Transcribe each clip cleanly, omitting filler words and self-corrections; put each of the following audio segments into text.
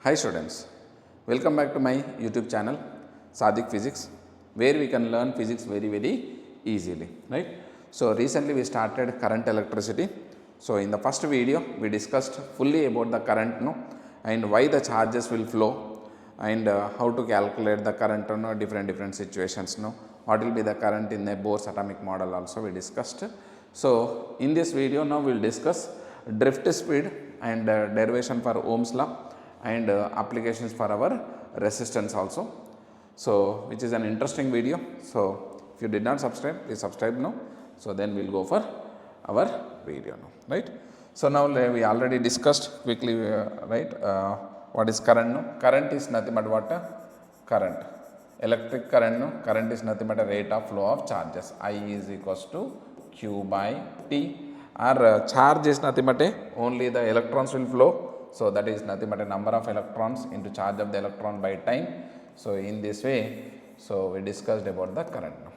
Hi students, welcome back to my YouTube channel SADHIK Physics, where we can learn physics very easily, right? So recently we started current electricity. So in the first video we discussed fully about the current, and why the charges will flow, and how to calculate the current, different situations, what will be the current in the Bohr's atomic model also we discussed. So in this video now we will discuss drift speed and derivation for Ohm's law, and applications for our resistance also. So which is an interesting video. So if you did not subscribe, please subscribe now. So then we will go for our video now, right? So now we already discussed quickly, right, what is current now. Current is nothing but what? Current. Electric current, no? Current is nothing but a rate of flow of charges. I is equals to Q by T. Our charge is nothing but only the electrons will flow. So that is nothing but a number of electrons into charge of the electron by time. So in this way, so we discussed about the current now.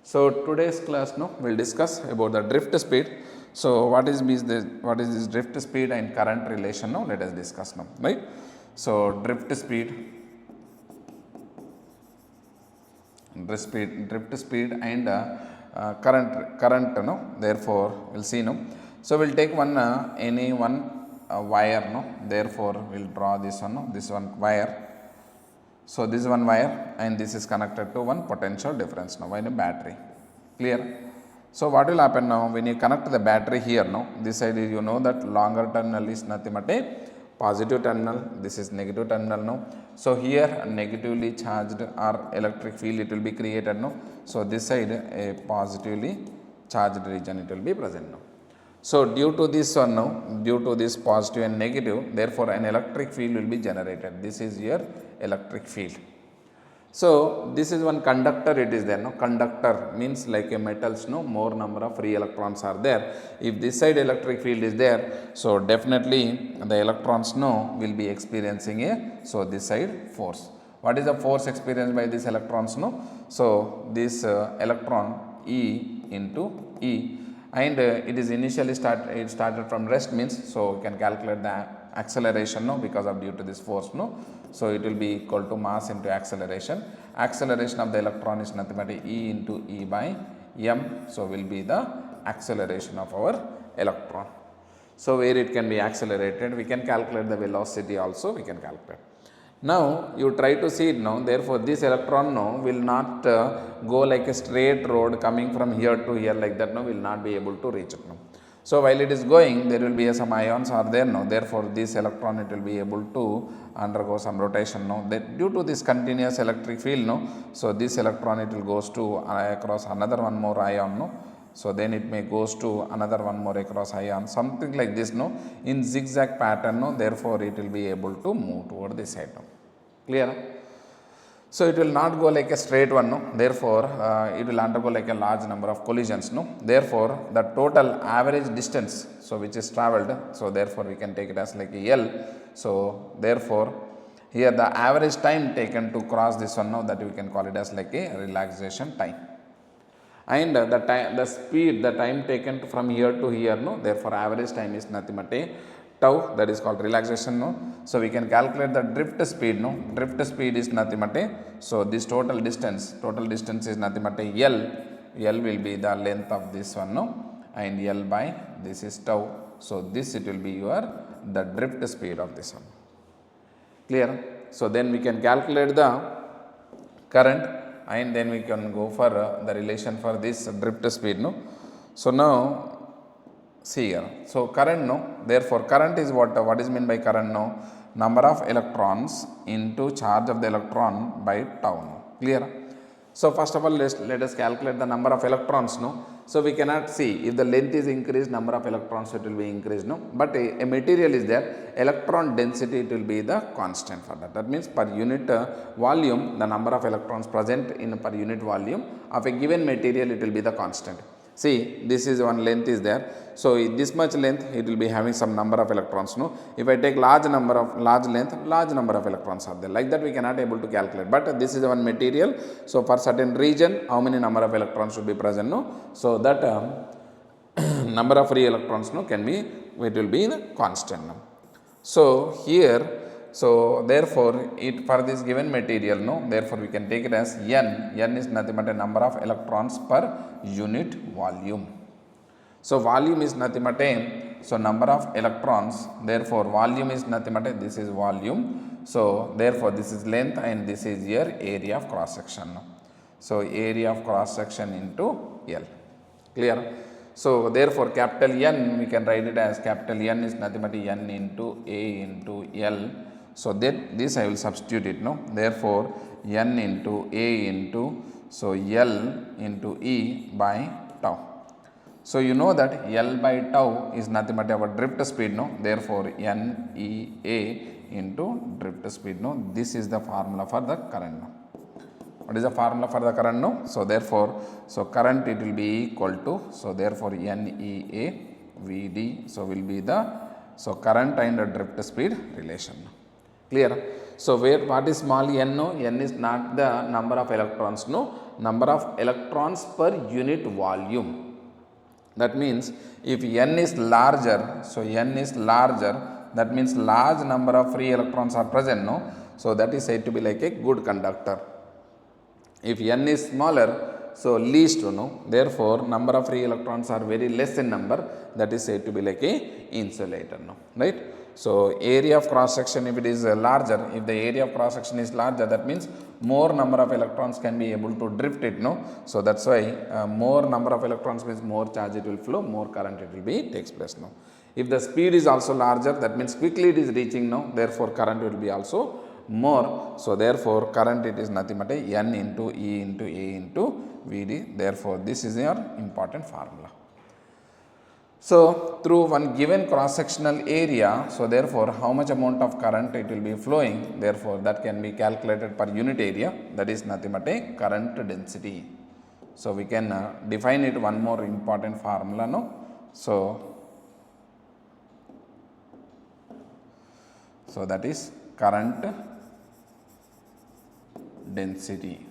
So today's class now we will discuss about the drift speed. So what is this drift speed and current relation now? Let us discuss now, right? So drift speed and current, therefore we will see now. So we will take one any one wire, therefore we will draw this one, this one wire. So this is one wire and this is connected to one potential difference now in a battery, clear? So what will happen now when you connect the battery here now, this side is, you know that longer terminal is nothing but a positive terminal, this is negative terminal now. So here negatively charged or electric field it will be created now. So this side a positively charged region it will be present now. So due to this one now, due to this positive and negative, therefore an electric field will be generated. This is your electric field. So this is one conductor it is there, conductor means like a metals, more number of free electrons are there. If this side electric field is there, so definitely the electrons will be experiencing so this side force. What is the force experienced by these electrons? So this electron E into E, and it is initially started from rest means, so we can calculate the acceleration because of due to this force. So it will be equal to mass into acceleration. Acceleration of the electron is nothing but E into E by m. So will be the acceleration of our electron. So where it can be accelerated, we can calculate the velocity also, we can calculate. Now you try to see it now, therefore this electron will not go like a straight road coming from here to here like that, will not be able to reach it now. So while it is going, there will be some ions are there now, therefore this electron it will be able to undergo some rotation now. That due to this continuous electric field, so this electron it will goes to across another one more ion, so then it may goes to another one more across ion, something like this, in zigzag pattern, therefore it will be able to move toward this side. Clear? So it will not go like a straight one, therefore it will undergo like a large number of collisions. Therefore the total average distance, so which is travelled, so therefore we can take it as like a L. So therefore here the average time taken to cross this one, that we can call it as like a relaxation time. And the time taken from here to here, therefore average time is nothing but a tau, that is called relaxation. So we can calculate the drift speed. Drift speed is nothing but a, so this total distance is nothing but a L. L will be the length of this one, and L by this is tau. So this it will be the drift speed of this one. Clear? So then we can calculate the current, and then we can go for the relation for this drift speed. So now see here, so current, therefore current is what is meant by current? Number of electrons into charge of the electron by tau. Clear? So first of all let us calculate the number of electrons. So we cannot see, if the length is increased, number of electrons it will be increased, but a material is there, electron density it will be the constant for that. That means per unit volume, the number of electrons present in per unit volume of a given material it will be the constant. See, this is one length is there, so this much length it will be having some number of electrons. If I take large length, large number of electrons are there, like that we cannot able to calculate, but this is one material. So for certain region, how many number of electrons should be present, so that number of free electrons can be, it will be the constant. So here So therefore, it for this given material, no, therefore we can take it as n is nothing but a number of electrons per unit volume. So volume is nothing but a, so number of electrons, therefore volume is nothing but a, this is volume. So therefore this is length and this is your area of cross section. So area of cross section into L, clear. So therefore capital N we can write it as capital N is nothing but N into A into L. So that this I will substitute it, no, therefore N into A into, so L into E by tau. So you know that L by tau is nothing but our drift speed, no, therefore NEA into drift speed, no, this is the formula for the current, no. What is the formula for the current, no? So therefore, so current it will be equal to, so therefore NEA VD, so will be the, so current and the drift speed relation, clear. So where what is small n, no, n is not the number of electrons, no, number of electrons per unit volume. That means if n is larger, so n is larger, that means large number of free electrons are present, no, so that is said to be like a good conductor. If n is smaller, so least, no, therefore number of free electrons are very less in number, that is said to be like a insulator, no, right. So area of cross section, if it is larger, if the area of cross section is larger, that means more number of electrons can be able to drift it, no. So that's why more number of electrons means more charge it will flow, more current it will be takes place, no. If the speed is also larger, that means quickly it is reaching, no, therefore current will be also more. So therefore current it is nothing but a N into E into A into VD, therefore this is your important formula. So through one given cross sectional area, so therefore how much amount of current it will be flowing, therefore that can be calculated per unit area, that is nothing but a current density. So we can define it one more important formula, no. So that is current density.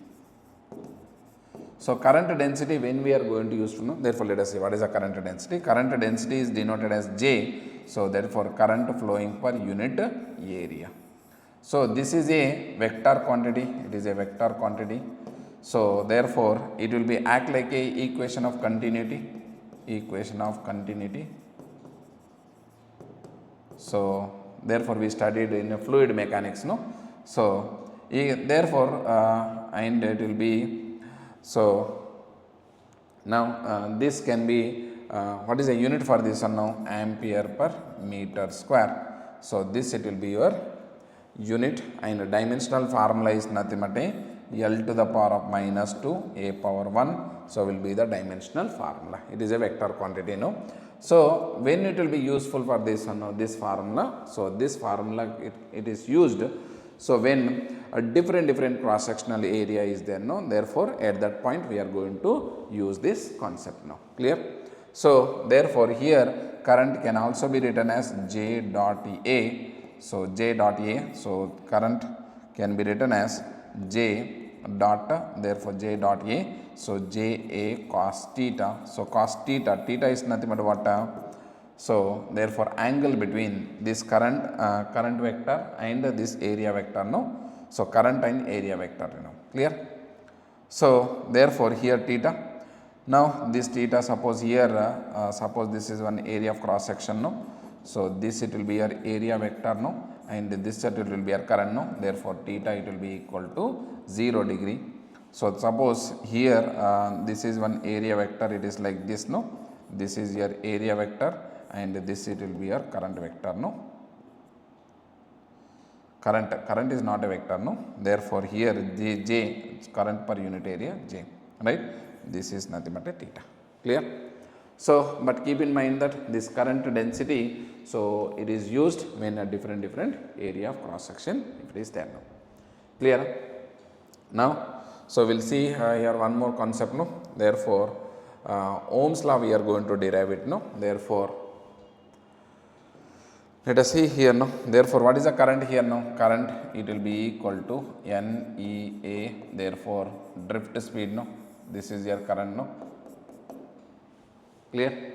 So current density when we are going to use to know, therefore let us see what is the current density. Current density is denoted as J, so therefore current flowing per unit area. So this is a vector quantity, it is a vector quantity. So therefore it will be act like a equation of continuity, equation of continuity. So therefore we studied in fluid mechanics, no. So therefore and it will be, so now this can be what is a unit for this one now, ampere per meter square. So this it will be your unit, and dimensional formula is nothing but a L to the power of minus 2 a power 1, so will be the dimensional formula. It is a vector quantity, no. So when it will be useful for this one now, this formula, so this formula it is used, so when a different cross sectional area is there, no, therefore at that point we are going to use this concept now, clear. So therefore here current can also be written as J dot A. So J dot A, so current can be written as J dot, therefore J dot A, so J A cos theta. So cos theta, theta is nothing but what, so therefore angle between this current current vector and this area vector, no. So current and area vector, you know, clear. So therefore here theta, now this theta, suppose here suppose this is one area of cross section, no. So this it will be your area vector, no, and this set it will be your current, no, therefore theta it will be equal to 0 degree. So suppose here this is one area vector, it is like this, no, this is your area vector and this it will be your current vector, no. Current is not a vector, no, therefore here J current per unit area J, right, this is nothing but a theta, clear. So but keep in mind that this current density, so it is used when a different area of cross section if it is there, no, clear. Now so we'll see here one more concept, no, therefore Ohm's law we are going to derive it, no, therefore let us see here, no, therefore what is the current here, no, current it will be equal to NEA, therefore drift speed, no, this is your current, no, clear.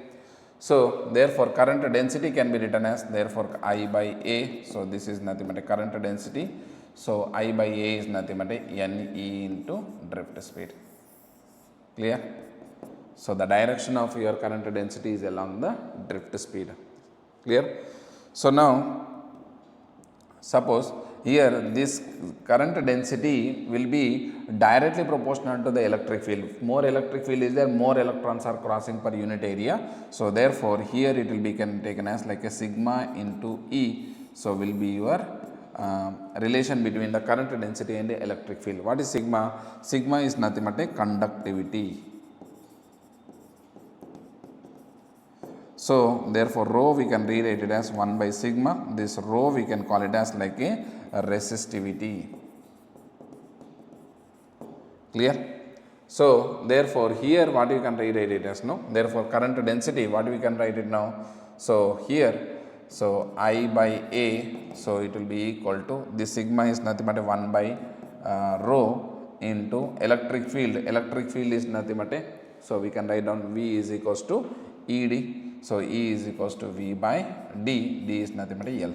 So therefore current density can be written as therefore I by A. So this is nothing but a current density. So I by A is nothing but a NE into drift speed. Clear? So the direction of your current density is along the drift speed. Clear? So now suppose here this current density will be directly proportional to the electric field. More electric field is there, more electrons are crossing per unit area. So therefore here it will be taken as like a sigma into E. So will be your relation between the current density and the electric field. What is sigma? Sigma is nothing but a conductivity. So therefore rho we can rewrite it as 1 by sigma. This rho we can call it as like a resistivity. Clear? So therefore here what you can rewrite it as, no? Therefore current density, what we can write it now? So here, so I by A, so it will be equal to, this sigma is nothing but a 1 by rho into electric field. Electric field is nothing but a, so we can write down V is equals to ED. So E is equals to V by D. D is nothing but a L.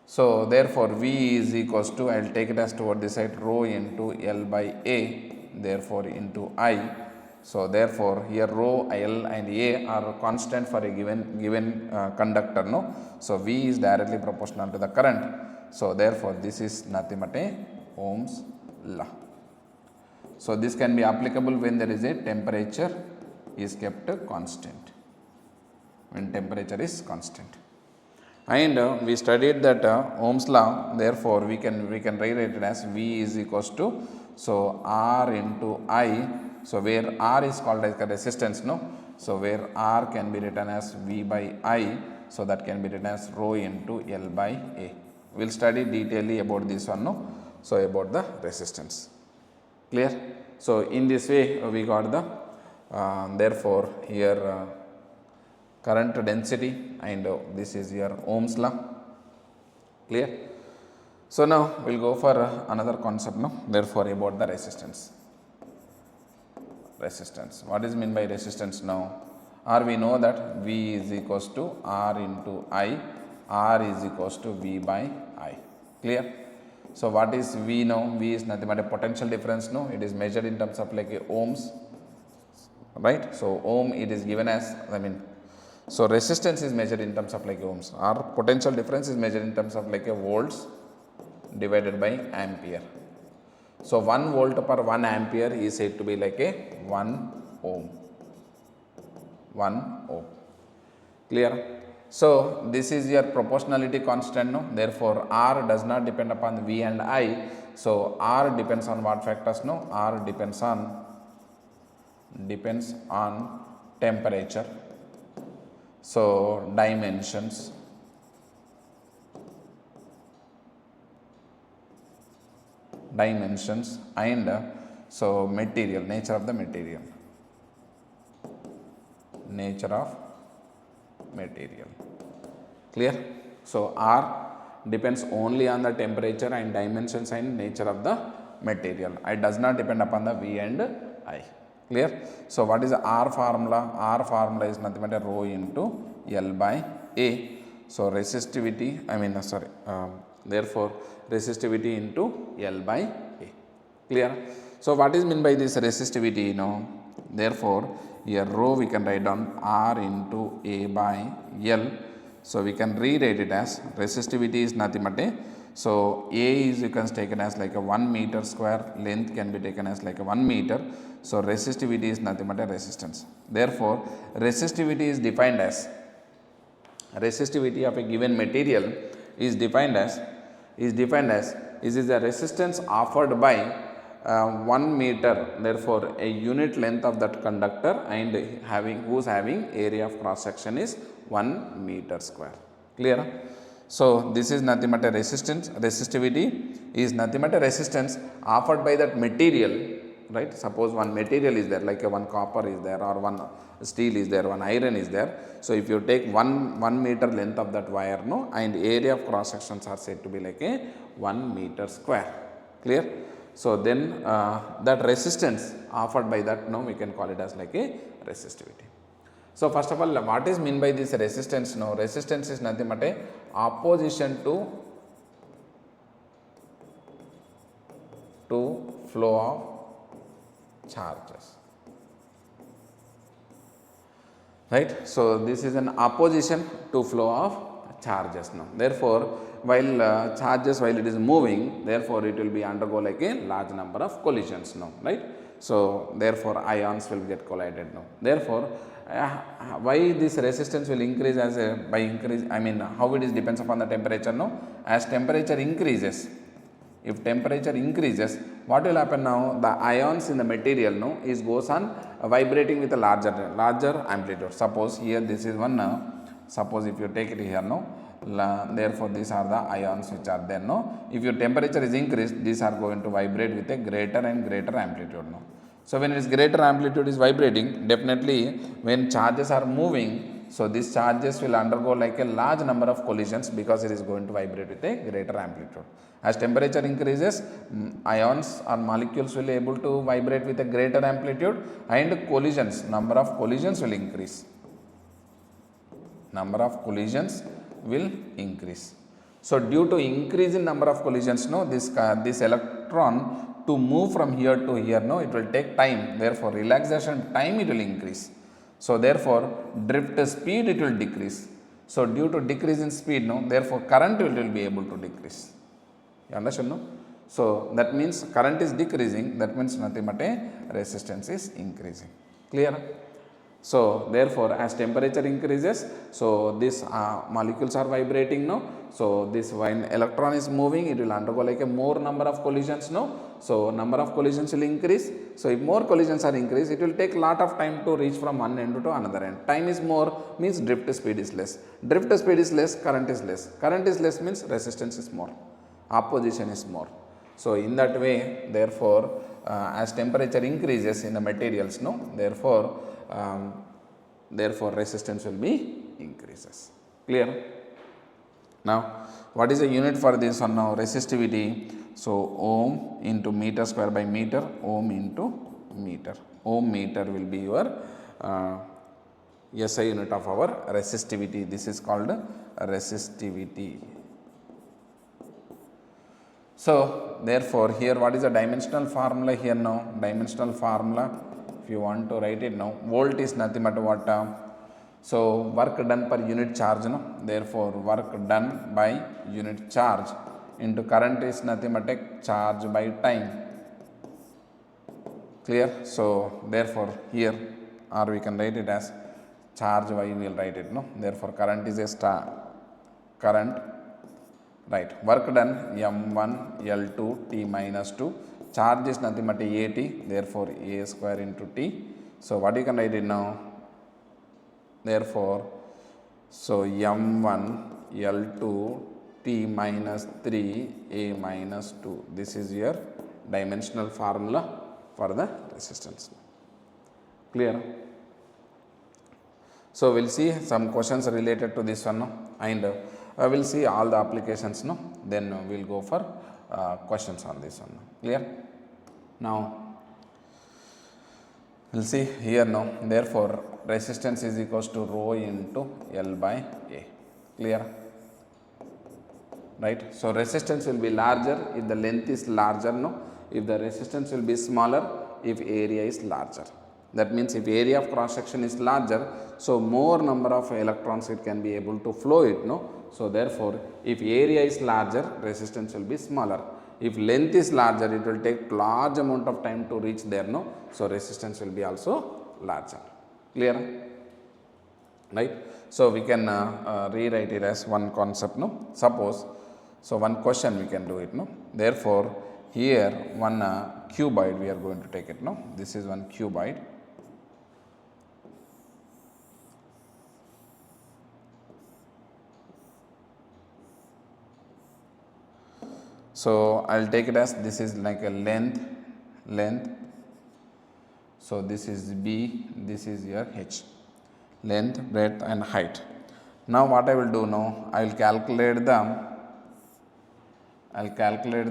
So therefore V is equals to, I will take it as toward this side, rho into L by A, therefore into I. So therefore here rho, L and A are constant for a given conductor, no? So V is directly proportional to the current. So therefore this is nothing but a Ohm's law. So this can be applicable when there is a temperature is kept constant. When temperature is constant. And we studied that Ohm's law, therefore we can rewrite it as V is equals to, so R into I, so where R is called as a resistance, no? So where R can be written as V by I, so that can be written as rho into L by A. We will study detailedly about this one, no? So about the resistance. Clear? So in this way we got the, therefore here current density, and this is your Ohm's law. Clear? So now we will go for another concept, no? Therefore about the resistance. Resistance. What is meant by resistance now? Or we know that V is equals to R into I, R is equals to V by I. Clear? So what is V now? V is nothing but a potential difference, no? It is measured in terms of like a ohms, right? So ohm it is given as, so resistance is measured in terms of like ohms. Our potential difference is measured in terms of like a volts divided by ampere. So 1 volt per 1 ampere is said to be like a 1 ohm. 1 ohm. Clear? So this is your proportionality constant, no? Therefore R does not depend upon V and I. So R depends on what factors, no? R depends on temperature. So dimensions, and so material, nature of the material. Clear? So R depends only on the temperature and dimensions and nature of the material. It does not depend upon the V and I. Clear? So what is the R formula? R formula is nothing but a rho into L by A. So resistivity, therefore resistivity into L by A. Clear? So what is meant by this resistivity now? Therefore here rho we can write down R into A by L. So we can rewrite it as resistivity is nothing but a, so A is you can take it as like a 1 meter square, length can be taken as like a 1 meter. So resistivity is nothing but a resistance. Therefore resistivity is defined as, resistivity of a given material is defined as is the resistance offered by 1 meter, therefore a unit length of that conductor and whose having area of cross section is 1 meter square. Clear? So this is nothing but a resistance. Resistivity is nothing but a resistance offered by that material, right? Suppose one material is there, like a one copper is there, or one steel is there, one iron is there. So if you take 1 meter length of that wire, no, and area of cross sections are said to be like a 1 meter square. Clear? So then that resistance offered by that, no, we can call it as like a resistivity. So first of all, what is mean by this resistance? No, resistance is nothing but a opposition to flow of charges, right? So this is an opposition to flow of charges now. Therefore, while charges, while it is moving, therefore it will be undergo like a large number of collisions now, right? So therefore ions will get collided now. Therefore why this resistance will increase as a by increase, I mean how it is depends upon the temperature no. As temperature increases, if temperature increases, what will happen now? The ions in the material no is goes on vibrating with a larger amplitude. Suppose here this is one suppose if you take it here no, therefore these are the ions which are there no. If your temperature is increased, these are going to vibrate with a greater and greater amplitude no. So when it is greater amplitude is vibrating, definitely when charges are moving, so these charges will undergo like a large number of collisions because it is going to vibrate with a greater amplitude. As temperature increases, ions or molecules will be able to vibrate with a greater amplitude, and collisions, number of collisions will increase. Number of collisions will increase. So due to increase in number of collisions no, this electron to move from here to here no, it will take time. Therefore relaxation time it will increase. So therefore drift speed it will decrease. So due to decrease in speed no, therefore current will be able to decrease. You understand no? So that means current is decreasing, that means nothing but a resistance is increasing. Clear? So therefore as temperature increases, so these molecules are vibrating now. So this when electron is moving, it will undergo like a more number of collisions now. So number of collisions will increase. So if more collisions are increased, it will take lot of time to reach from one end to another end. Time is more means drift speed is less. Drift speed is less, current is less. Current is less means resistance is more, opposition is more. So in that way, therefore as temperature increases in the materials no, therefore resistance will be increases. Clear? Now what is the unit for this one now? Resistivity. So ohm into meter square by meter, ohm into meter. Ohm meter will be your SI unit of our resistivity. This is called resistivity. So therefore here what is the dimensional formula here now? Dimensional formula, if you want to write it now, volt is nothing but what? So work done per unit charge no. Therefore work done by unit charge into current is nothing but a charge by time. Clear? So therefore here, or we can write it as charge by, we will write it no. Therefore current is a current, right? Work done m1 L2 t minus 2. Charge is nothing but at, therefore a square into t. So what you can write it now? Therefore so m1 L2 t minus 3 a minus 2. This is your dimensional formula for the resistance. Clear? So we'll see some questions related to this one no? And we'll see all the applications no, then we'll go for questions on this one. Clear? Now we'll see here no. Therefore resistance is equals to rho into L by A. Clear? Right? So resistance will be larger if the length is larger no. If the resistance will be smaller if area is larger. That means if area of cross section is larger, so more number of electrons it can be able to flow it no. So therefore if area is larger, resistance will be smaller. If length is larger, it will take large amount of time to reach there no. So resistance will be also larger. Clear? Right? So we can rewrite it as one concept no. Suppose, so one question we can do it no. Therefore here one cuboid we are going to take it no. This is one cuboid. So I will take it as this is like a length. So this is B, this is your H, length, breadth and height. Now what I will do now, I will calculate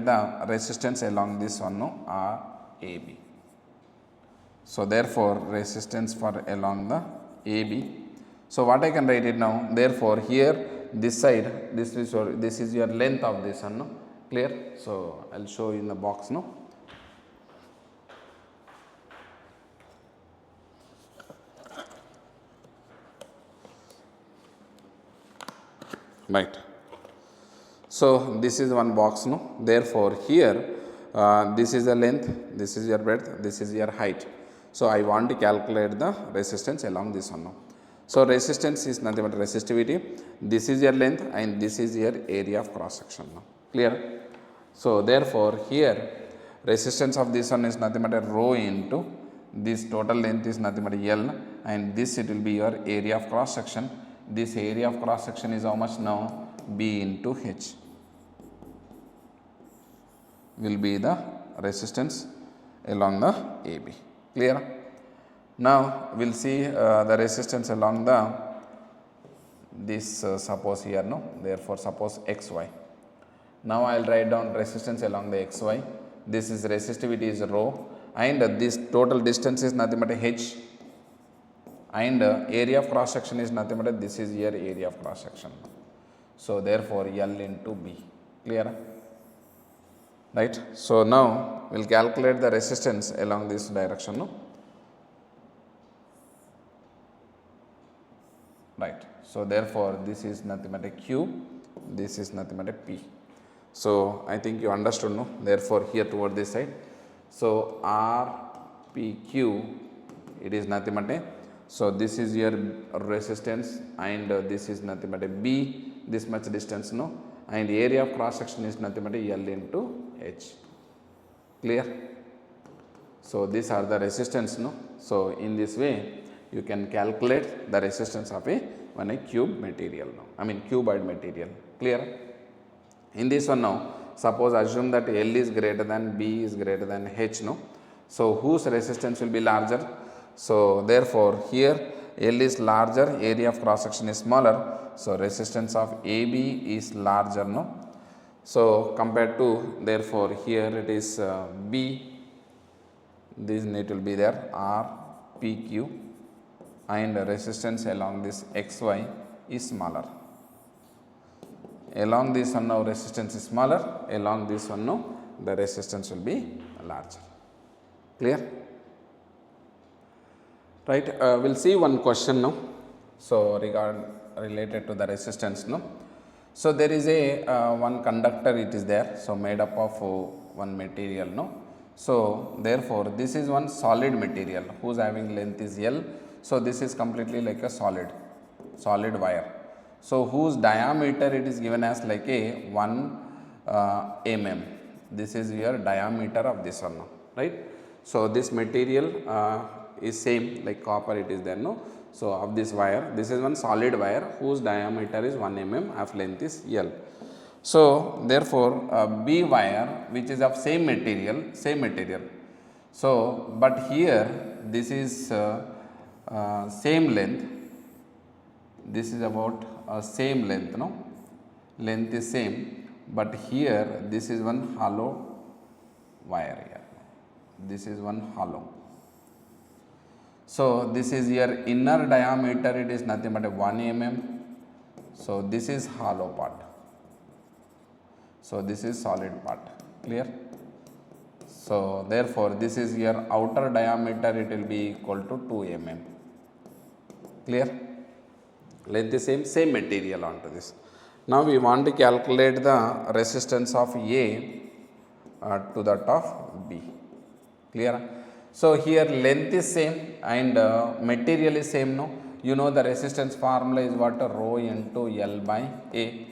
the resistance along this one no, AB. So therefore resistance for along the AB So what I can write it now, therefore here this side, this is your length of this one, no? Clear? So I'll show you in the box, no? Right. So this is one box, no? Therefore here this is the length, this is your breadth, this is your height. So I want to calculate the resistance along this one, no? So resistance is nothing but resistivity. This is your length and this is your area of cross section, no? Clear? So therefore here resistance of this one is nothing but a rho into this total length is nothing but L, and this it will be your area of cross section. This area of cross section is how much now? B into H will be the resistance along the AB. Clear? Now we will see the resistance along the this suppose here, no? Therefore suppose XY. Now I will write down resistance along the XY. This is resistivity is rho, and this total distance is nothing but H, and area of cross section is nothing but this is your area of cross section. So therefore L into B. Clear? Right? So now we will calculate the resistance along this direction, no? Right. So therefore this is nothing but a Q, this is nothing but a P. So I think you understood, no? Therefore here toward this side, so R P Q, it is nothing but a, so this is your resistance, and this is nothing but a B, this much distance, no? And area of cross section is nothing but a L into H. Clear? So these are the resistance, no? So in this way you can calculate the resistance of a cube material, no? I mean cuboid material. Clear? In this one now, suppose assume that L is greater than B is greater than H, no? So whose resistance will be larger? So therefore here L is larger, area of cross section is smaller, so resistance of AB is larger, no? So compared to, therefore here it is B, this need will be there R P Q, and resistance along this XY is smaller. Along this one now resistance is smaller, along this one now the resistance will be larger. Clear? Right, we will see one question now. So related to the resistance, no? So there is a one conductor, it is there, so made up of one material, no? So therefore this is one solid material whose having length is L. So this is completely like a solid wire. So whose diameter it is given as like a 1 mm. This is your diameter of this one, right? So this material is same like copper, it is there, no? So of this wire, this is one solid wire whose diameter is 1 mm, of length is L. So therefore B wire which is of same material. So but here this is same length, this is about same length, no? Length is same, but here this is one hollow wire here. This is one hollow. So this is your inner diameter, it is nothing but a 1 mm. So this is hollow part. So this is solid part. Clear? So therefore this is your outer diameter, it will be equal to 2 mm. Clear? Length is same material onto this. Now we want to calculate the resistance of A to that of B. Clear? So here length is same and material is same, no? You know the resistance formula is what? Rho into L by A.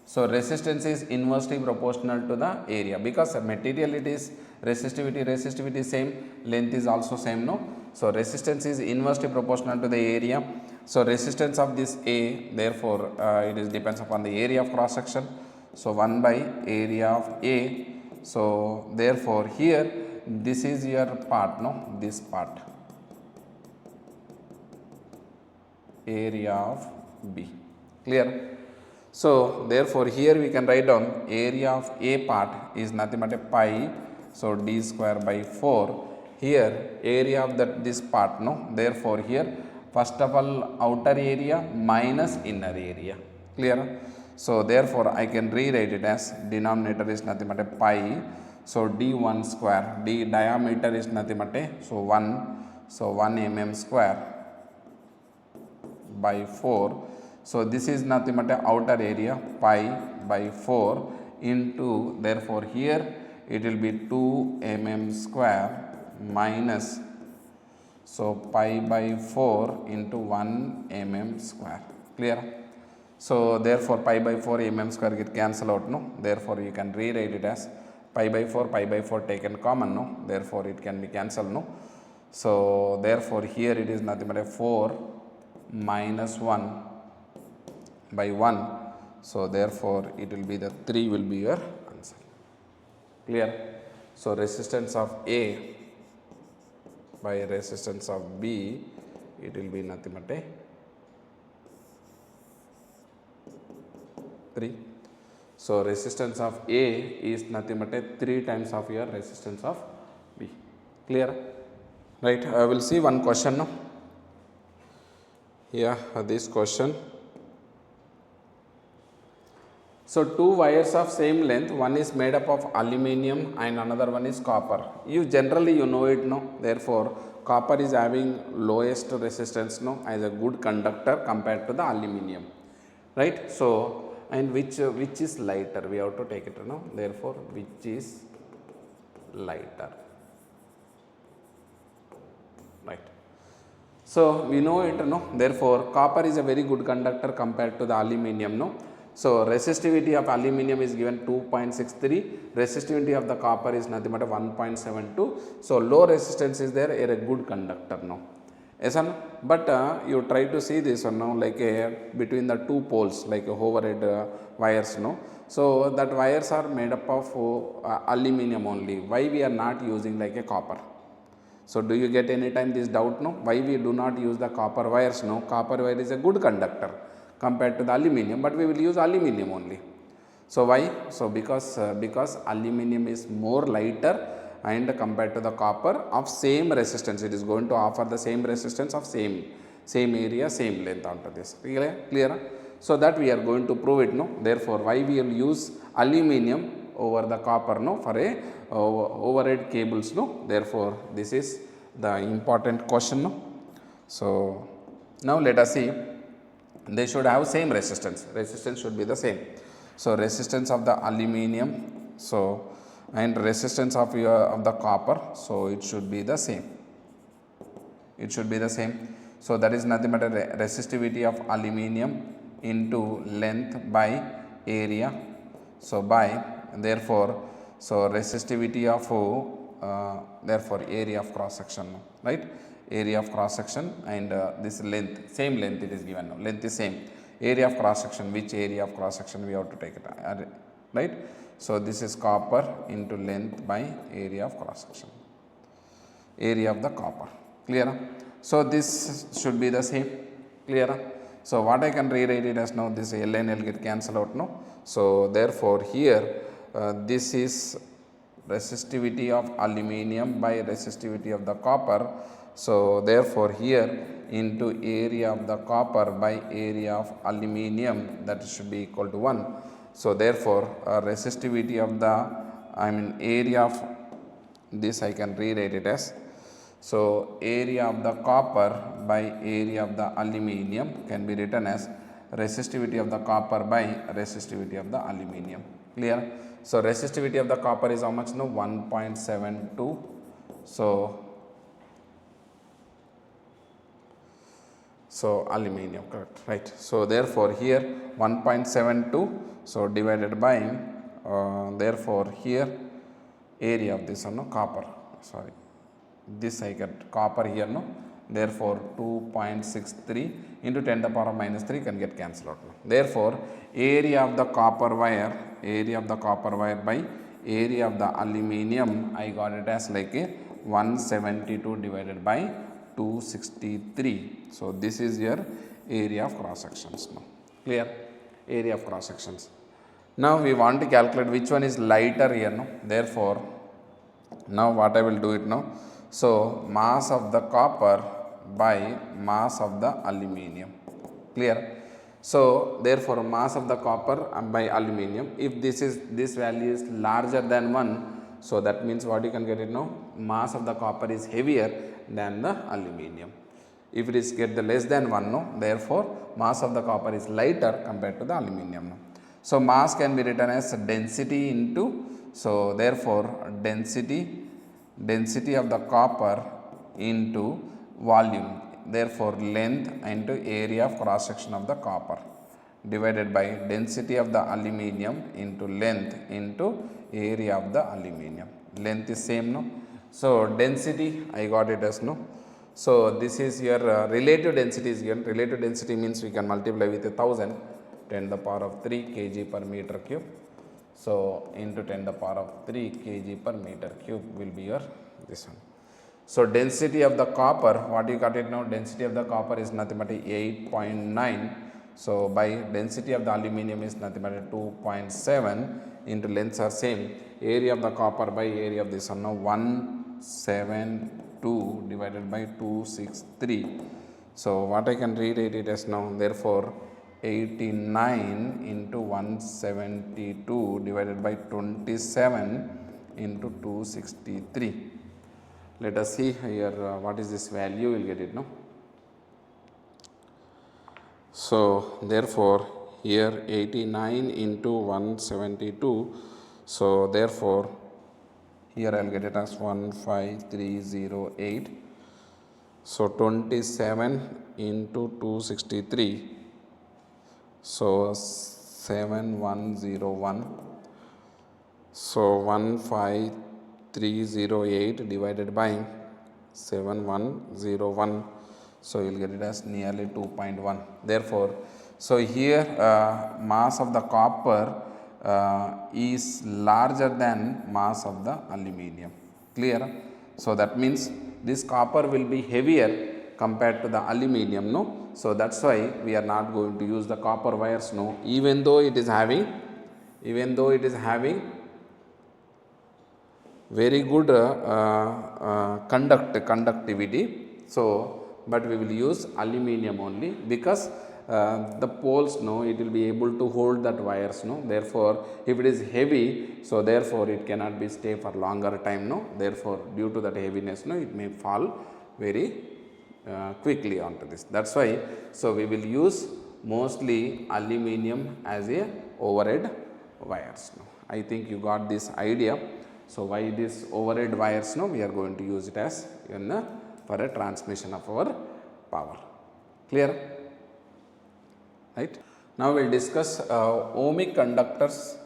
So resistance is inversely proportional to the area, because material it is resistivity is same, length is also same, no? So resistance is inversely proportional to the area. So resistance of this A, therefore it is depends upon the area of cross section. So 1 by area of A. So therefore here this is your part, no? This part, area of B. Clear? So therefore here we can write down area of A part is nothing but a pi, so d square by 4. Here area of this part, no? Therefore here first of all outer area minus inner area. Clear? So therefore I can rewrite it as denominator is nothing but a pi. So d1 square, d diameter is nothing but a, so 1, so 1 mm square by 4. So this is nothing but a outer area pi by 4 into, therefore here it will be 2 mm square minus, so pi by 4 into 1 mm square. Clear? So therefore pi by 4 mm square get cancel out, no, therefore you can rewrite it as pi by 4 taken common, no, therefore it can be cancelled, no. So therefore here it is nothing but a 4 minus 1 by 1. So therefore it will be the 3 will be your answer. Clear? So resistance of A by resistance of B, it will be nothing but a 3. So resistance of A is nothing but a 3 times of your resistance of B. Clear? Right. I will see one question now. Here this question. So two wires of same length, one is made up of aluminium and another one is copper. You generally you know it, no, therefore copper is having lowest resistance, no, as a good conductor compared to the aluminium, right? So and which is lighter, we have to take it, no, therefore which is lighter, right? So we know it, no, therefore copper is a very good conductor compared to the aluminium, no. So resistivity of aluminium is given 2.63, resistivity of the copper is nothing but 1.72. So low resistance is there, a good conductor, no. Yes, but you try to see this one now, like between the two poles, like overhead wires, no. So that wires are made up of aluminium only. Why we are not using like a copper? So do you get any time this doubt, no? Why we do not use the copper wires? No, copper wire is a good conductor compared to the aluminium, but we will use aluminium only. So why? So because aluminium is more lighter and compared to the copper of same resistance, it is going to offer the same resistance of same area, same length onto this. Clear? So that we are going to prove it, no. Therefore why we will use aluminium over the copper, no, for a overhead cables, no. Therefore this is the important question, no. So now let us see. They should have same resistance should be the same. So resistance of the aluminium, so and resistance of the copper, so it should be the same, so that is nothing but a resistivity of aluminium into length by area, so by, therefore so resistivity of therefore area of cross section, right, area of cross section and this length, same length it is given, now length is same, area of cross section, which area of cross section we have to take it, right. So this is copper into length by area of cross section, area of the copper. Clear? So this should be the same. Clear? So what I can rewrite it as now, this L and L get cancelled out, no. So therefore here this is resistivity of aluminium by resistivity of the copper. So therefore here into area of the copper by area of aluminium, that should be equal to 1. So therefore resistivity of the area of this, I can rewrite it as, so area of the copper by area of the aluminium can be written as resistivity of the copper by resistivity of the aluminium. Clear? So resistivity of the copper is how much? No, 1.72. So aluminium, correct, right. So therefore here 1.72, so divided by therefore here area of this one, no, copper, sorry, this I get copper here, no, therefore 2.63 into 10 to the power of minus 3 can get cancelled out. Therefore area of the copper wire by area of the aluminium, I got it as like a 172 divided by 263. So this is your area of cross sections now. Clear? Area of cross sections. Now we want to calculate which one is lighter here, no. Therefore now what I will do it now. So mass of the copper by mass of the aluminum. Clear? So therefore mass of the copper by aluminum, if this value is larger than 1, so that means what you can get it now, mass of the copper is heavier than the aluminum. If it is get the less than 1, no, therefore mass of the copper is lighter compared to the aluminum. No. So mass can be written as density into, so therefore density of the copper into volume, therefore length into area of cross section of the copper divided by density of the aluminum into length into area of the aluminum. Length is same, no. So density I got it as, no. So this is your relative density is given. Relative density means we can multiply with 1000, 10 to the power of 3 kg per meter cube. So into 10 to the power of 3 kg per meter cube will be your this one. So density of the copper, what you got it now, density of the copper is nothing but 8.9. So by density of the aluminum is nothing but 2.7 into lengths are same. Area of the copper by area of this one now 172 divided by 263. So what I can read it as now, therefore 89 into 172 divided by 27 into 263. Let us see here what is this value, we will get it, no. So therefore here 89 into 172, so therefore here I will get it as 15308. So 27 into 263, so 7101. So 15308 divided by 7101. So you will get it as nearly 2.1. Therefore, so here mass of the copper is larger than mass of the aluminum. Clear? So that means this copper will be heavier compared to the aluminum, no. So that's why we are not going to use the copper wires, no, even though it is having very good conductivity. So but we will use aluminum only because the poles, no, it will be able to hold that wires, no. Therefore if it is heavy, so therefore it cannot be stay for longer time, no. Therefore due to that heaviness, no, it may fall very quickly onto this. That's why so we will use mostly aluminum as a overhead wires, no. I think you got this idea. So why this overhead wires, no, we are going to use it as for a transmission of our power. Clear? Right? Now we will discuss ohmic conductors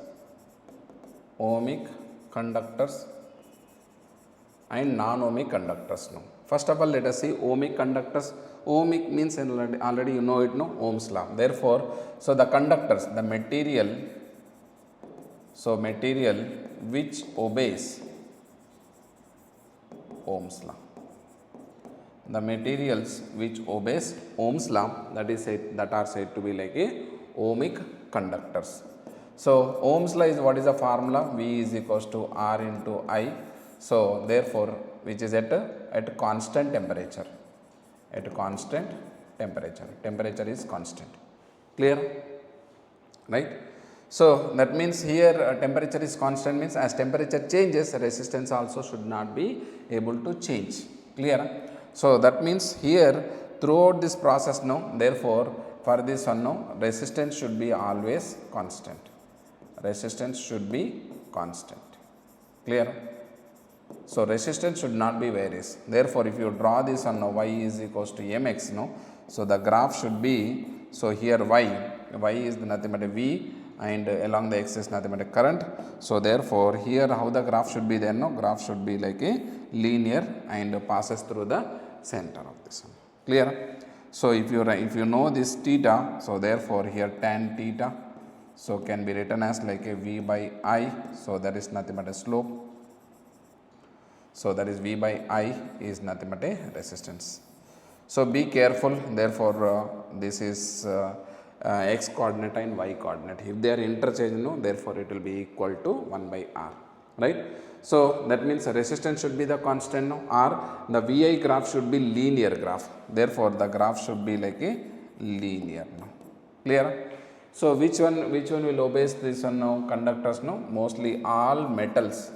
and non-ohmic conductors now. First of all, let us see ohmic conductors. Ohmic means already you know it, no, Ohm's law. Therefore, so the conductors, the material which obeys Ohm's law. The materials which obeys Ohm's law, that are said to be like a ohmic conductors. So Ohm's law is, what is the formula? V is equals to R into I. So therefore, which is at constant temperature. At constant temperature. Temperature is constant. Clear? Right? So that means here temperature is constant means as temperature changes, resistance also should not be able to change. Clear? So that means here throughout this process, no, therefore for this one, no, resistance should be always constant. Resistance should be constant. Clear? So resistance should not be varies. Therefore if you draw this one, no, y is equals to mx, no, so the graph should be, so here y is nothing but a v and along the x is nothing but a current. So therefore here how the graph should be there, no, graph should be like a linear and passes through the center of this one. Clear? So if you know this theta, so therefore here tan theta, so can be written as like a v by I, so that is nothing but a slope. So that is v by I is nothing but a resistance. So be careful, therefore this is x coordinate and y coordinate. If they are interchanged, no, therefore it will be equal to 1 by r. right? So that means resistance should be the constant, no? Or the VI graph should be linear graph. Therefore, the graph should be like a linear. No? Clear? So which one will obey this one now? Conductors, no? Mostly all metals.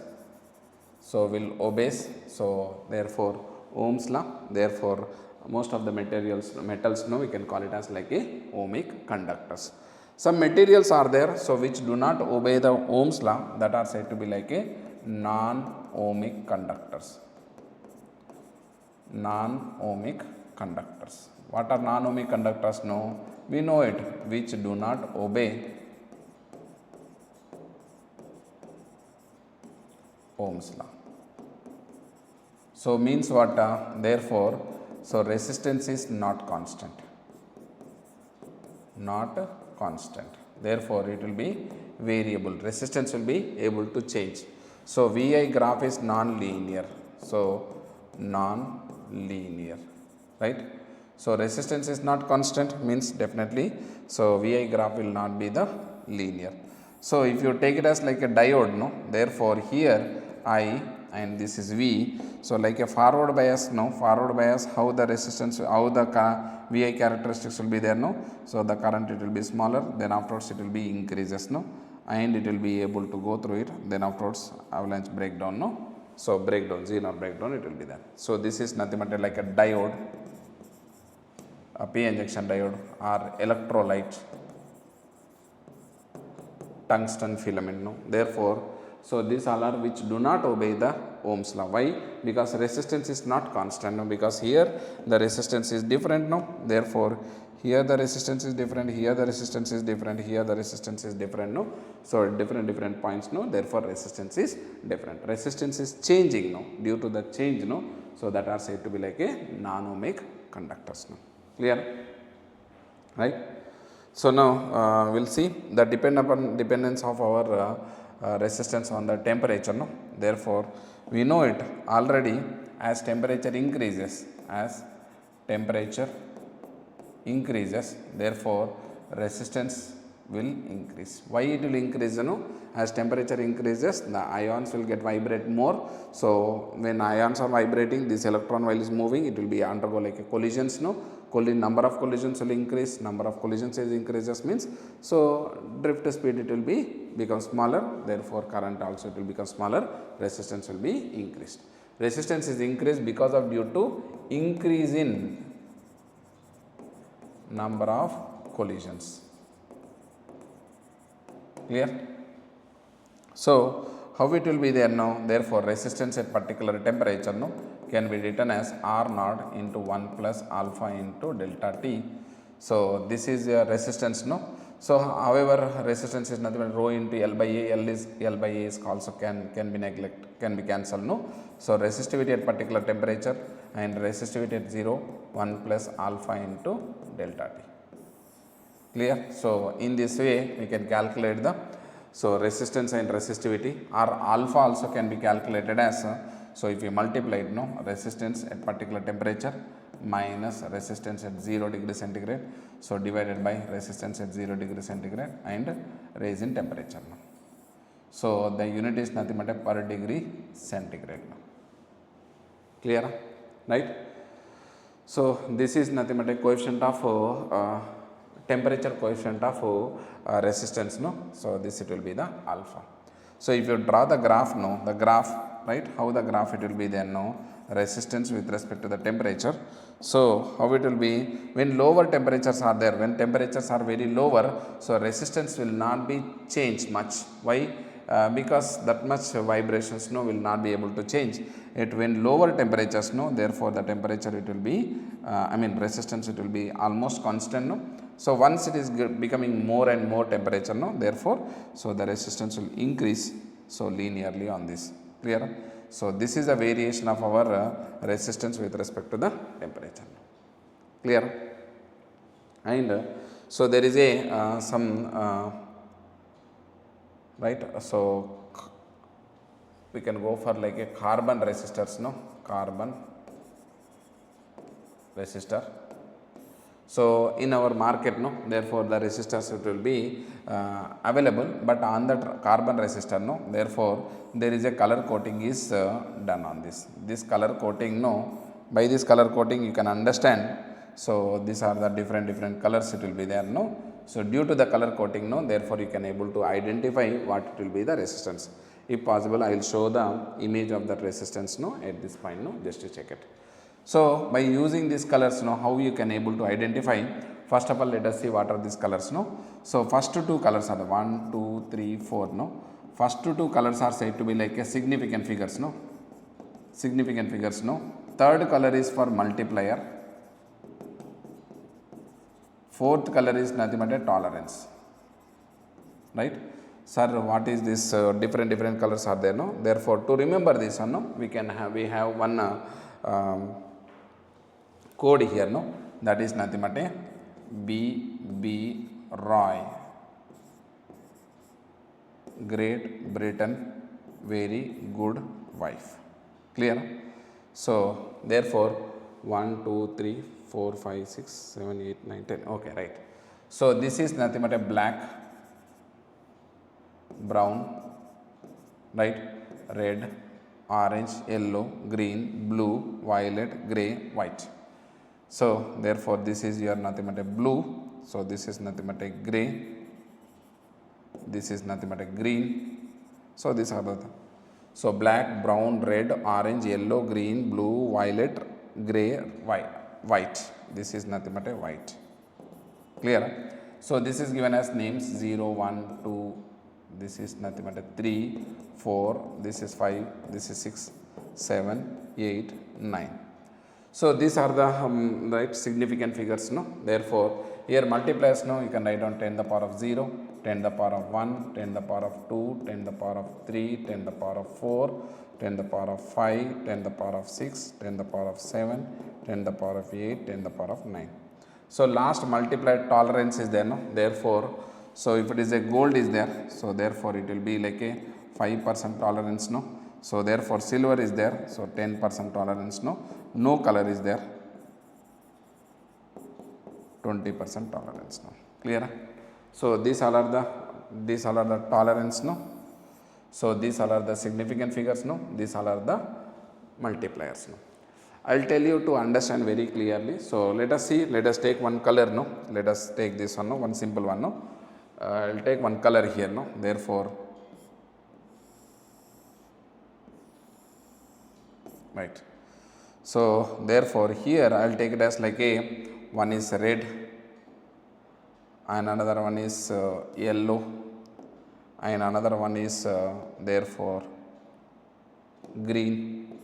So will obeys. So therefore Ohm's law. Therefore most of the metals, no, we can call it as like a ohmic conductors. Some materials are there, so which do not obey the Ohm's law, that are said to be like a non-ohmic conductors. Non-ohmic conductors. What are non-ohmic conductors? No, we know it, which do not obey Ohm's law. So means what? Therefore, so resistance is not constant. Not constant. Therefore, it will be variable. Resistance will be able to change. So VI graph is non-linear. So non-linear, right? So resistance is not constant, means definitely. So VI graph will not be the linear. So if you take it as like a diode, no, therefore here I and this is V. So like a forward bias, no, forward bias, how the resistance, how the VI characteristics will be there, no. So the current, it will be smaller, then afterwards it will be increases, no, and it will be able to go through it, then afterwards avalanche breakdown, no. So breakdown, Zener breakdown, it will be there. So this is nothing but like a diode, a P injection diode, or electrolyte, tungsten filament, no. Therefore, so these all are which do not obey the Ohm's law. Why? Because resistance is not constant, no? Because here the resistance is different, no. Therefore, here the resistance is different, here the resistance is different, here the resistance is different, no. So different points, no. Therefore, resistance is different. Resistance is changing, no, due to the change, no. So that are said to be like a non-ohmic conductors, no. Clear? Right? So now we'll see the dependence of our resistance on the temperature, no. Therefore, we know it already, as temperature increases, therefore resistance will increase. Why it will increase? No, as temperature increases, the ions will get vibrate more. So when ions are vibrating, this electron while is moving, it will be undergo like a collisions, no. Number of collisions will increase. Number of collisions is increases means, so drift speed, it will become smaller. Therefore current also, it will become smaller. Resistance will be increased. Resistance is increased because of due to increase in number of collisions. Clear? So how it will be there now? Therefore resistance at particular temperature, no, can be written as R naught into 1 plus alpha into delta T. So this is a resistance, no. So however, resistance is nothing but rho into L by A. L by A is also can be cancelled, no. So resistivity at particular temperature and resistivity at 0, 1 plus alpha into delta T. Clear? So in this way we can calculate the resistance and resistivity, or alpha also can be calculated as so if you multiply it, no, resistance at particular temperature minus resistance at 0 degree centigrade, so divided by resistance at 0 degree centigrade and raise in temperature, no. So the unit is nothing but per degree centigrade, no. Clear? Right? So this is nothing but a coefficient of temperature coefficient of resistance, no. So this it will be the alpha. So if you draw the graph, no, the graph, right, how the graph it will be then, no, resistance with respect to the temperature. So how it will be when lower temperatures are there, when temperatures are very lower, so resistance will not be changed much. Why? Because that much vibrations, no, will not be able to change it when lower temperatures, no. Therefore the temperature it will be resistance it will be almost constant, no. So once it is becoming more and more temperature, no, therefore so the resistance will increase so linearly on this. Clear? So this is a variation of our resistance with respect to the temperature. Clear? And so there is a right, so we can go for like a carbon resistors, no, carbon resistor. So in our market, no, therefore the resistors it will be available, but on the carbon resistor, no, therefore there is a color coating is done on this. This color coating, no, by this color coating you can understand. So these are the different colors it will be there, no. So due to the color coating, no, therefore you can able to identify what it will be the resistance. If possible, I will show the image of that resistance, no, at this point, no, just to check it. So by using these colors, no, how you can able to identify? First of all, let us see what are these colors, no. So first two colors are the 1, 2, 3, 4, no. First two colors are said to be like a significant figures, no. Significant figures, no. Third color is for multiplier. Fourth color is nothing but a tolerance, right? Sir, what is this different colors are there, no? Therefore, to remember this one, no, we have one code here, no, that is nothing but a B. Roy, Great Britain, very good wife. Clear? So therefore 1, 2, 3, 4, 5, 6, 7, 8, 9, 10. Okay, right. So this is nothing but a black, brown, right, red, orange, yellow, green, blue, violet, grey, white. So therefore this is your nothing but a blue. So this is nothing but a grey. This is nothing but a green. So these are the, so black, brown, red, orange, yellow, green, blue, violet, grey, white. This is nothing but a white. Clear? So this is given as names 0, 1, 2. This is nothing but a 3, 4. This is 5. This is 6, 7, 8, 9. So these are the right significant figures, no. Therefore here multipliers, no, you can write down 10 to the power of 0, 10 to the power of 1, 10 to the power of 2, 10 to the power of 3, 10 to the power of 4, 10 to the power of 5, 10 to the power of 6, 10 to the power of 7, 10 to the power of 8, 10 to the power of 9. So last multiplied tolerance is there, no. Therefore, so if it is a gold is there, so therefore it will be like a 5% tolerance, no. So therefore silver is there, so 10% tolerance, no. No color is there, 20% tolerance, no. Clear? So these all are the tolerance, no. So these all are the significant figures, no. These all are the multipliers, no. I will tell you to understand very clearly. So let us see, let us take one color, no. Let us take this one, no, one simple one, no. I will take one color here, no. Therefore, right. So therefore here I will take it as like a, one is red and another one is yellow and another one is therefore green.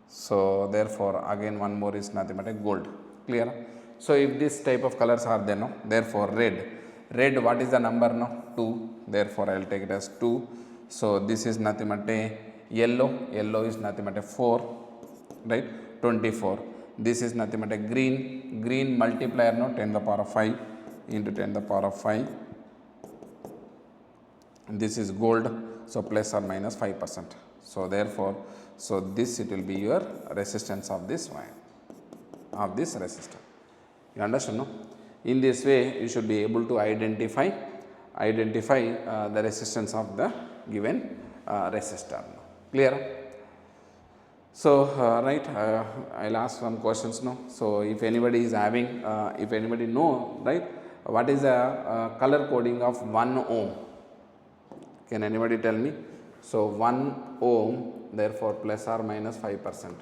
So therefore again one more is nothing but a gold. Clear? So if this type of colors are there, no, therefore red, what is the number, no? 2. Therefore I will take it as 2. So this is nothing but a yellow is nothing but a 4, right, 24. This is nothing but a green multiplier, no, 10 to the power of 5 into 10 to the power of 5. This is gold, so plus or minus 5%. So therefore, so this it will be your resistance of this wire, of this resistor. You understand, no? In this way you should be able to identify the resistance of the given resistor. Clear? So right, I'll ask some questions now. So if anybody is having, if anybody know, right, what is the color coding of 1 ohm? Can anybody tell me? So 1 ohm, therefore plus or minus 5%.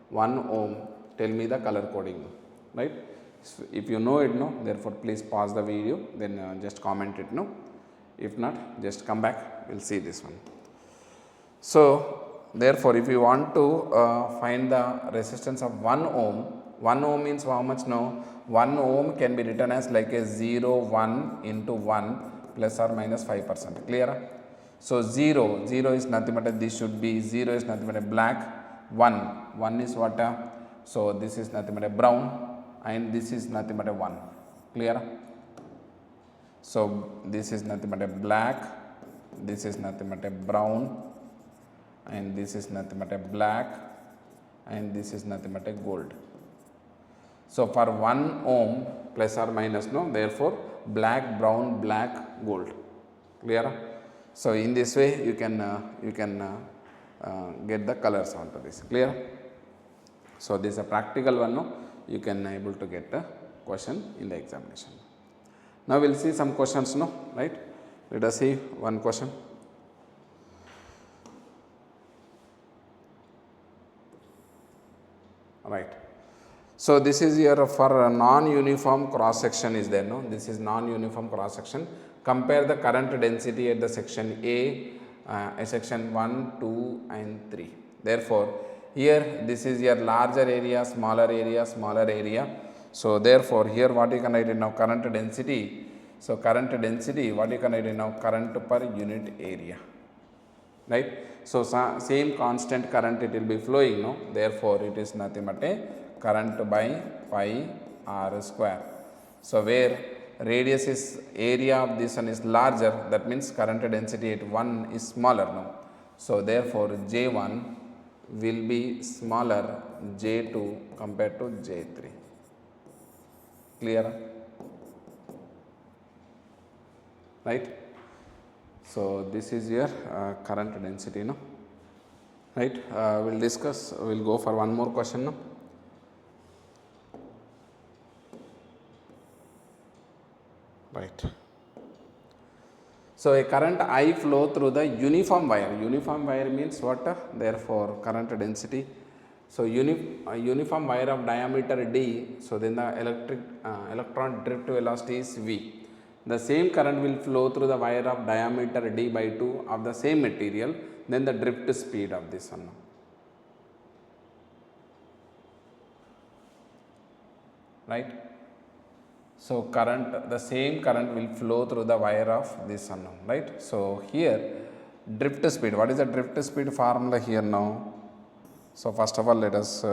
1 ohm, tell me the color coding, right? So if you know it, no, therefore please pause the video, then just comment it, no. If not, just come back, we'll see this one. So therefore if you want to find the resistance of 1 ohm means how much, no? 1 ohm can be written as like a 0, 1 into 1 plus or minus 5%. Clear? So 0 is nothing but a, this should be 0 is nothing but a black, 1 is what? So this is nothing but a brown and this is nothing but a 1. Clear? So this is nothing but a black, this is nothing but a brown and this is nothing but a black and this is nothing but a gold. So for 1 ohm plus or minus, no, therefore black, brown, black, gold. Clear? So in this way you can get the colors onto this. Clear? So this is a practical one, no? You can able to get a question in the examination. Now we will see some questions, no, right? Let us see one question. Right. So this is here for a non-uniform cross section is there, no? This is non-uniform cross section. Compare the current density at the section A, section 1, 2 and 3. Therefore, here this is your larger area, smaller area, smaller area. So therefore, here what you can write it now, current density. So current density, what you can write it now, current per unit area. Right? So same constant current it will be flowing, no? Therefore, it is nothing but a current by pi r square. So where radius is area of this one is larger, that means current density at 1 is smaller, no? So therefore, J1 will be smaller J2 compared to J3. Clear? Right? So this is your current density, no? Right? We'll discuss, we'll go for one more question now. Right. So a current I flow through the uniform wire. Uniform wire means what? Therefore, current density. So uniform wire of diameter d. So then the electron drift velocity is v. The same current will flow through the wire of diameter d by 2 of the same material. Then the drift speed of this one. Right? So current, the same current will flow through the wire of this unknown, right? So here drift speed, what is the drift speed formula here now? So first of all let us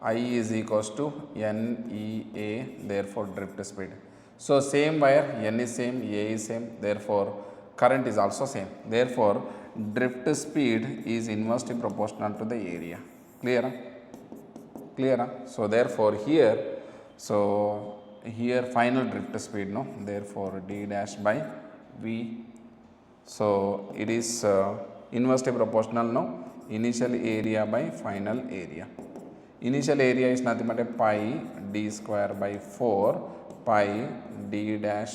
I is equals to NEA, therefore drift speed. So same wire, N is same, A is same, therefore current is also same. Therefore drift speed is inversely proportional to the area. Clear? Clear? So therefore here, final drift speed, no? Therefore d dash by v. So it is inversely proportional, no? Initial area by final area. Initial area is nothing but a pi d square by 4 pi d dash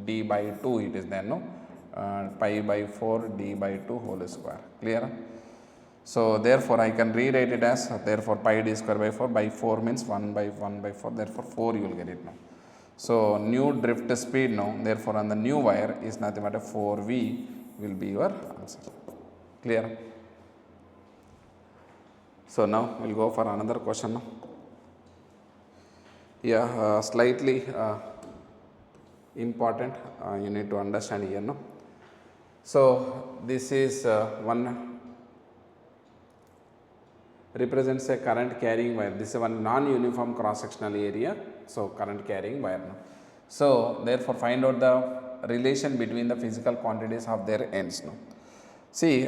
d by 2 it is there, no? Pi by 4 d by 2 whole square. Clear? So therefore I can rewrite it as, therefore pi d square by 4 by 4 means 1 by 4, therefore 4 you will get it now. So new drift speed now, therefore on the new wire is nothing but a 4v will be your answer. Clear? So now we will go for another question now. Yeah, slightly important, you need to understand here, no? So this is one represents a current carrying wire. This is one non-uniform cross-sectional area. So current carrying wire now. So therefore find out the relation between the physical quantities of their ends now. See,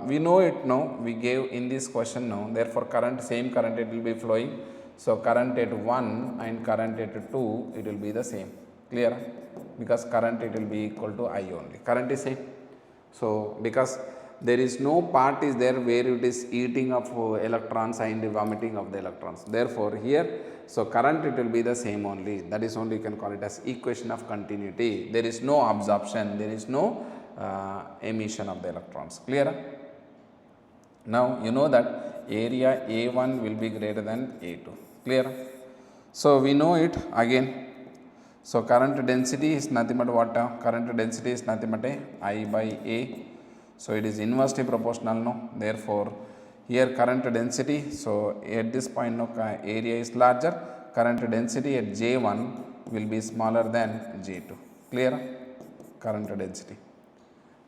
we know it now, we gave in this question now, therefore current, same current it will be flowing. So current at 1 and current at 2, it will be the same. Clear? Because current it will be equal to I only. Current is same. So because there is no part is there where it is eating of electrons and vomiting of the electrons. Therefore here, so current it will be the same only. That is only you can call it as equation of continuity. There is no absorption, there is no emission of the electrons. Clear? Now you know that area A1 will be greater than A2. Clear? So we know it again. So current density is nothing but what? Current density is nothing but I by A. So it is inversely proportional, no? Therefore here current density, so at this point no, area is larger, current density at J1 will be smaller than J2. Clear? Current density.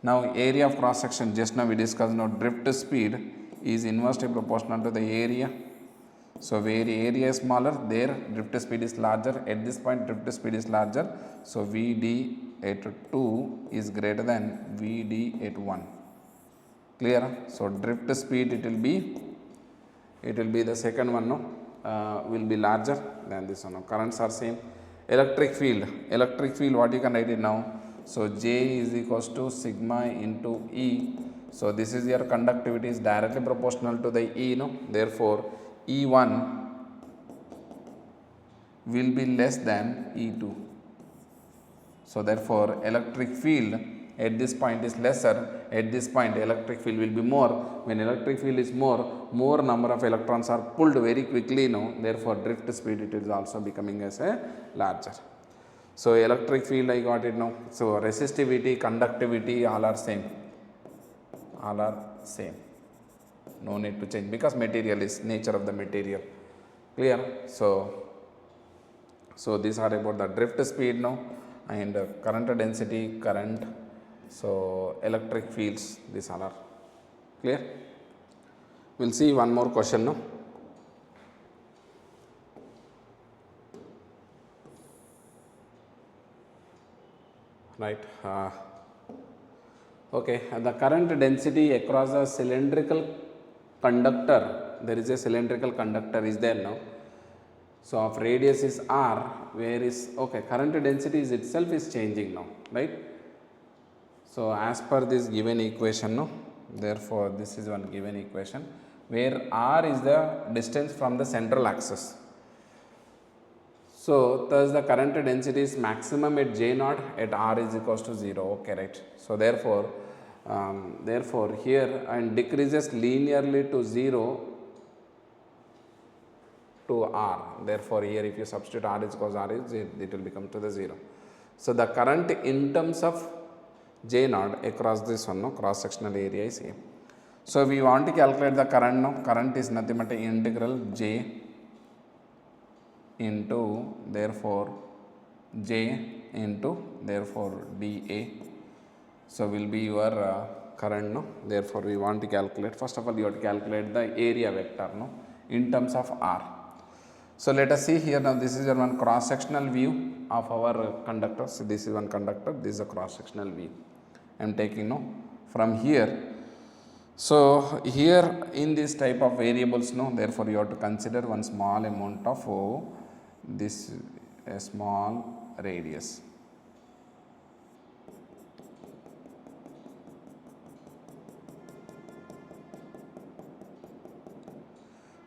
Now area of cross section, just now we discussed, now drift speed is inversely proportional to the area. So where area is smaller, there drift speed is larger. At this point drift speed is larger. So Vd at 2 is greater than Vd at 1. Clear? So drift speed it will be it will be the second one, no, will be larger than this one. No. Currents are same. Electric field, what you can write it now? So J is equals to sigma into E. So this is your conductivity is directly proportional to the E, no. Therefore, E1 will be less than E2. So therefore, electric field at this point is lesser, at this point electric field will be more. When electric field is more number of electrons are pulled very quickly, no, therefore drift speed it is also becoming as a larger. So electric field I got it now. So resistivity, conductivity all are same, no need to change because material is nature of the material, clear. So these are about the drift speed now and current density, current, so electric fields, these all are clear. We will see one more question now. Right. Okay, the current density across a cylindrical conductor, there is a cylindrical conductor is there now. So of radius is r, where is, okay, current density is itself is changing now, right. So as per this given equation, no, therefore this is one given equation where r is the distance from the central axis. So thus the current density is maximum at J naught at r is equals to 0, okay, right. So therefore here and decreases linearly to 0 to r. Therefore here if you substitute r is equals r is, it will become to the 0. So the current in terms of J naught across this one, no, cross sectional area is same. So we want to calculate the current, no, current is nothing but integral J into therefore J into therefore dA. So will be your current, no, therefore we want to calculate, first of all you have to calculate the area vector, no, in terms of r. So let us see here now, this is one cross sectional view of our conductor. So this is one conductor, this is a cross sectional view I am taking, no, from here. So here in this type of variables, no, therefore you have to consider one small amount of this a small radius.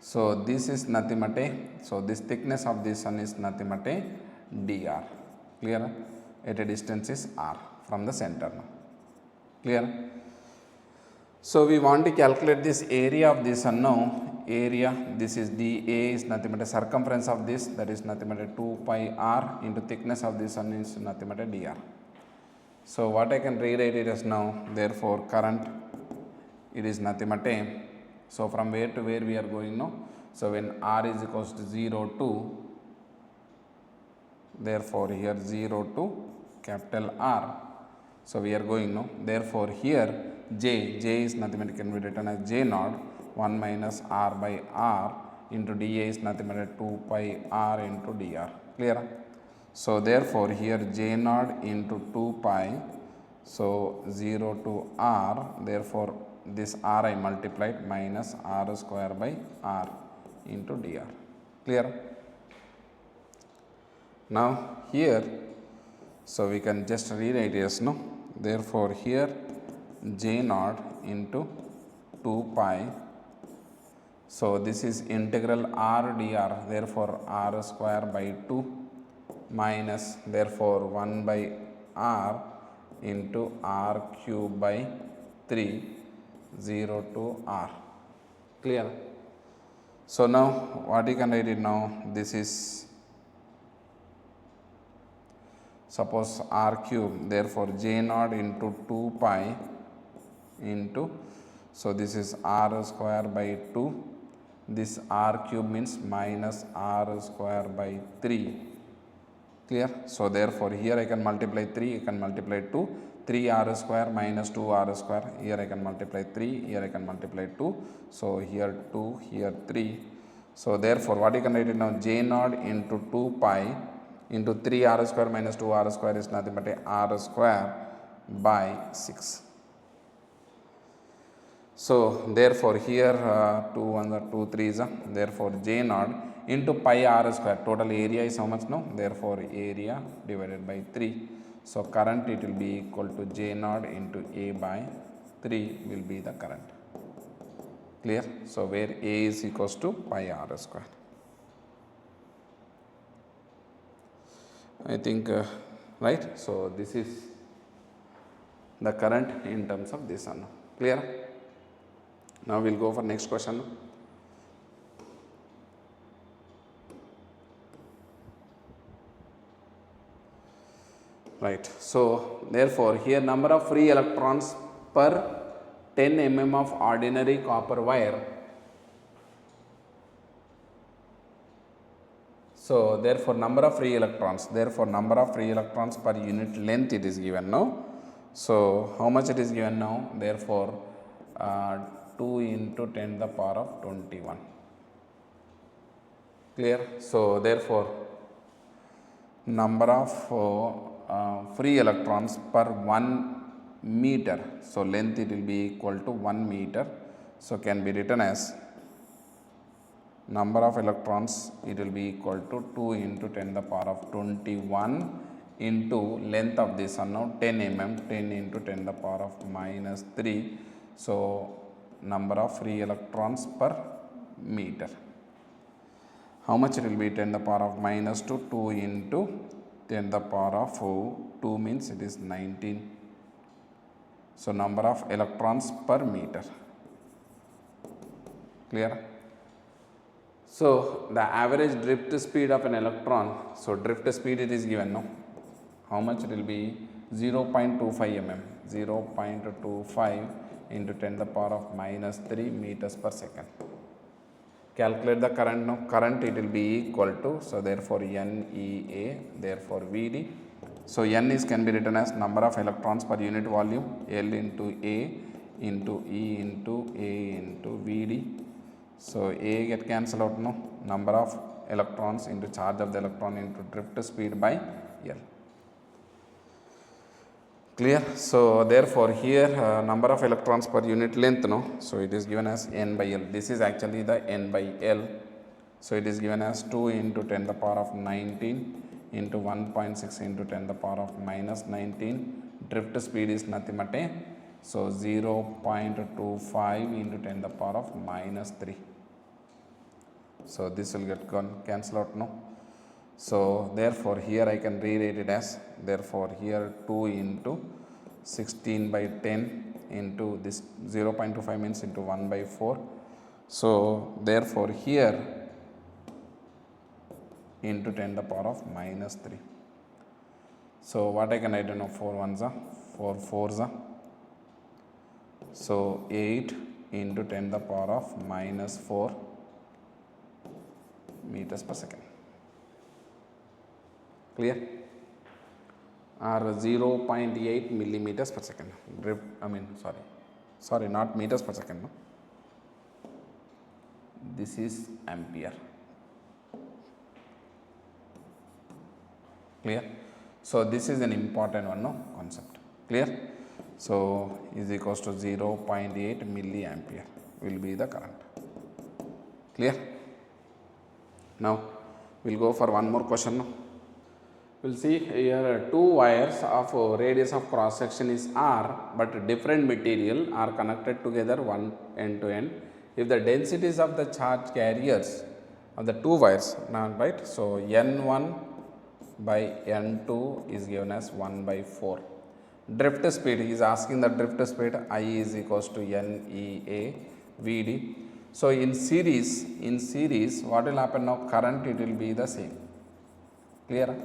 So this is nothing but so this thickness of this one is nothing but dr, clear, at a distance is r from the center now, clear. So we want to calculate this area of this one now, area, this is dA is nothing but a circumference of this, that is nothing but a 2 pi r into thickness of this one is nothing but a dr. So what I can rewrite it as now, therefore current it is nothing but a, so from where to where we are going now, so when r is equals to 0 to, therefore here 0 to capital R, so we are going now, therefore here J is nothing but can be written as J naught 1 minus r by r into dA is nothing but 2 pi r into dr, clear. So therefore here J naught into 2 pi, so 0 to r, therefore this r I multiplied minus r square by r into dr, clear. Now here, so we can just rewrite as, no, therefore here J naught into 2 pi, so this is integral r dr, therefore r square by 2 minus therefore 1 by r into r cube by 3, 0 to r, clear. So now what you can write it now, this is suppose r cube, therefore J naught into 2 pi into, so this is r square by 2, this r cube means minus r square by 3, clear. So therefore here I can multiply 3, I can multiply 2, 3r square minus 2r square, here I can multiply 3, here I can multiply 2, so here 2, here 3. So therefore what you can write it now, J naught into 2 pi into 3r square minus 2r square is nothing but a r square by 6. So therefore here 2 1 2 3 is therefore J naught into pi r square. Total area is how much now? Therefore area divided by 3. So current it will be equal to J naught into A by 3 will be the current. Clear? So where A is equals to pi r square. I think right. So this is the current in terms of this one. Clear? Now we will go for next question. Right. So therefore here number of free electrons per 10 mm of ordinary copper wire. So therefore number of free electrons, per unit length it is given now. So how much it is given now? Therefore 2 into 10 the power of 21. Clear? So therefore number of free electrons per 1 meter. So length it will be equal to 1 meter. So can be written as number of electrons it will be equal to 2 into 10 the power of 21 into length of this one now 10 mm, 10 into 10 the power of minus 3. So number of free electrons per meter. How much it will be? 10 the power of minus 2, 2 into 10 the power of 2 means it is 19. So number of electrons per meter. Clear? So the average drift speed of an electron, so drift speed it is given now. How much it will be? 0.25 mm, 0.25 into 10 the power of minus 3 meters per second. Calculate the current now. Current it will be equal to, so therefore NEA, therefore VD. So N is can be written as number of electrons per unit volume, L into A into E into A into VD. So A get cancelled out now, number of electrons into charge of the electron into drift speed by L. Clear? So therefore here number of electrons per unit length no, so it is given as N by L. This is actually the N by L. So it is given as 2 into 10 the power of 19 into 1.6 into 10 the power of minus 19. Drift speed is nothing but a, so 0.25 into 10 the power of minus 3. So this will get cancel out now. So therefore here I can rewrite it as, therefore here 2 into 16 by 10 into this 0.25 means into 1 by 4. So therefore here into 10 the power of minus 3. So what I can write now? 4 ones are 4 fours are. So 8 into 10 the power of minus 4 meters per second. Clear? Or 0.8 millimeters per second. Drift, sorry, not meters per second. No? This is ampere. Clear? So this is an important one, no concept. Clear? So is equals to 0.8 milliampere will be the current. Clear? Now we'll go for one more question. No? We'll see here 2 wires of radius of cross section is R, but different material are connected together one end to end. If the densities of the charge carriers of the 2 wires, right? So N1 by N2 is given as 1 by 4. Drift speed, he is asking the drift speed, I is equals to NEA VD. So in series, what will happen now? Current it will be the same. Clear?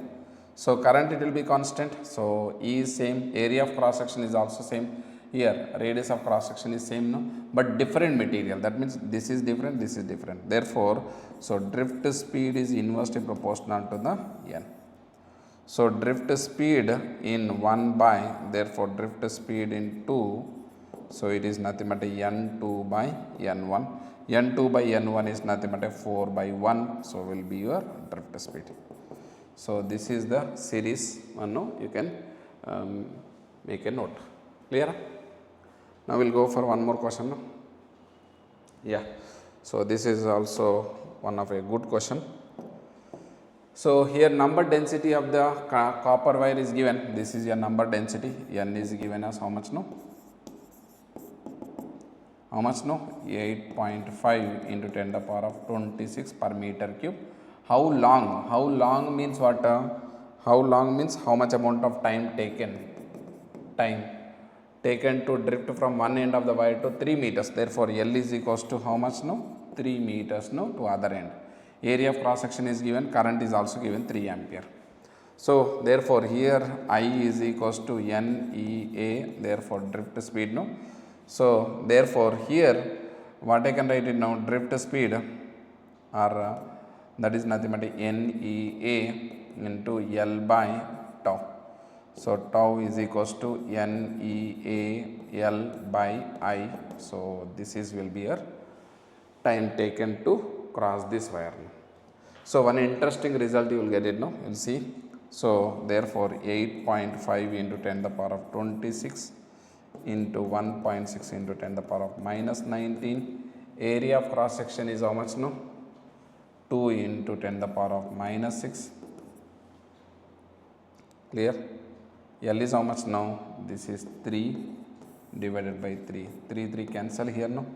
So current it will be constant. So E is same, area of cross section is also same. Here radius of cross section is same, no, but different material. That means this is different, this is different. Therefore, so drift speed is inversely proportional to the N. So drift speed in 1 by, therefore drift speed in 2. So it is nothing but N2 by N1. N2 by N1 is nothing but 4 by 1. So will be your drift speed. So this is the series one. No, you can make a note. Clear? Now we'll go for one more question. No? Yeah. So this is also one of a good question. So here number density of the copper wire is given. This is your number density. N is given as how much? No. How much? No. 8.5 into 10 to the power of 26 per meter cube. How long? How long means what? How long means how much amount of time taken? Time taken to drift from one end of the wire to 3 meters. Therefore, L is equals to how much? No. 3 meters. No. To other end. Area of cross section is given. Current is also given 3 ampere. So, therefore, here I is equals to NEA. Therefore, drift speed. No. So, therefore, here what I can write it now, drift speed or that is nothing but NEA into L by tau. So, tau is equals to NEA L by I. So, this is will be your time taken to cross this wire. So, one interesting result you will get it now, you will see. So, therefore, 8.5 into 10 to the power of 26 into 1.6 into 10 to the power of minus 19. Area of cross section is how much? No? 2 into 10 to the power of minus 6. Clear? L is how much now? This is 3 divided by 3. 3 cancel here, no?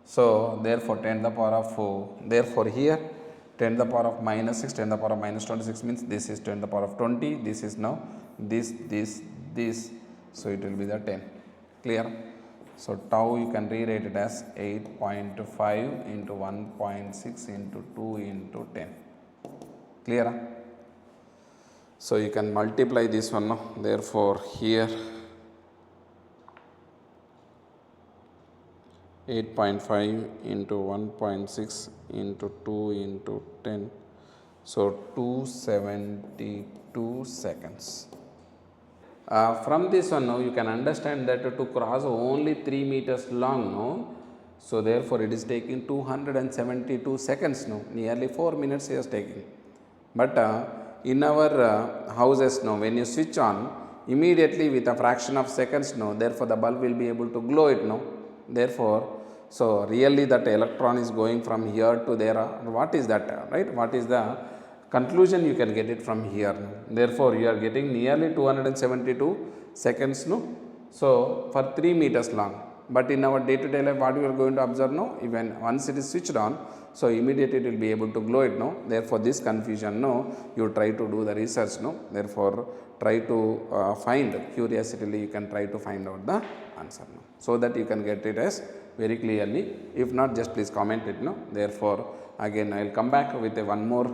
So, therefore, 10 to the power of 4. Therefore, here 10 to the power of minus 6, 10 to the power of minus 26 means this is 10 to the power of 20. This is now this. So, it will be the 10. Clear? So, tau you can rewrite it as 8.5 into 1.6 into 2 into 10. Clear? So, you can multiply this one. No? Therefore, here 8.5 into 1.6 into 2 into 10. So, 272 seconds. From this one now you can understand that to cross only 3 meters long now. So, therefore, it is taking 272 seconds now, nearly 4 minutes he is taking. But in our houses now, when you switch on, immediately with a fraction of seconds now, therefore, the bulb will be able to glow it now. Therefore, so really that electron is going from here to there. What is that, right? What is the conclusion you can get it from here? Therefore, you are getting nearly 272 seconds. No? So, for 3 meters long. But in our day-to-day life, what we are going to observe now, even once it is switched on, so immediately it will be able to glow it. No? Therefore, this confusion, no, you try to do the research. No? Therefore, try to find, curiosity, you can try to find out the answer. No? So that you can get it as very clearly. If not, just please comment it. No? Therefore, again I will come back with a one more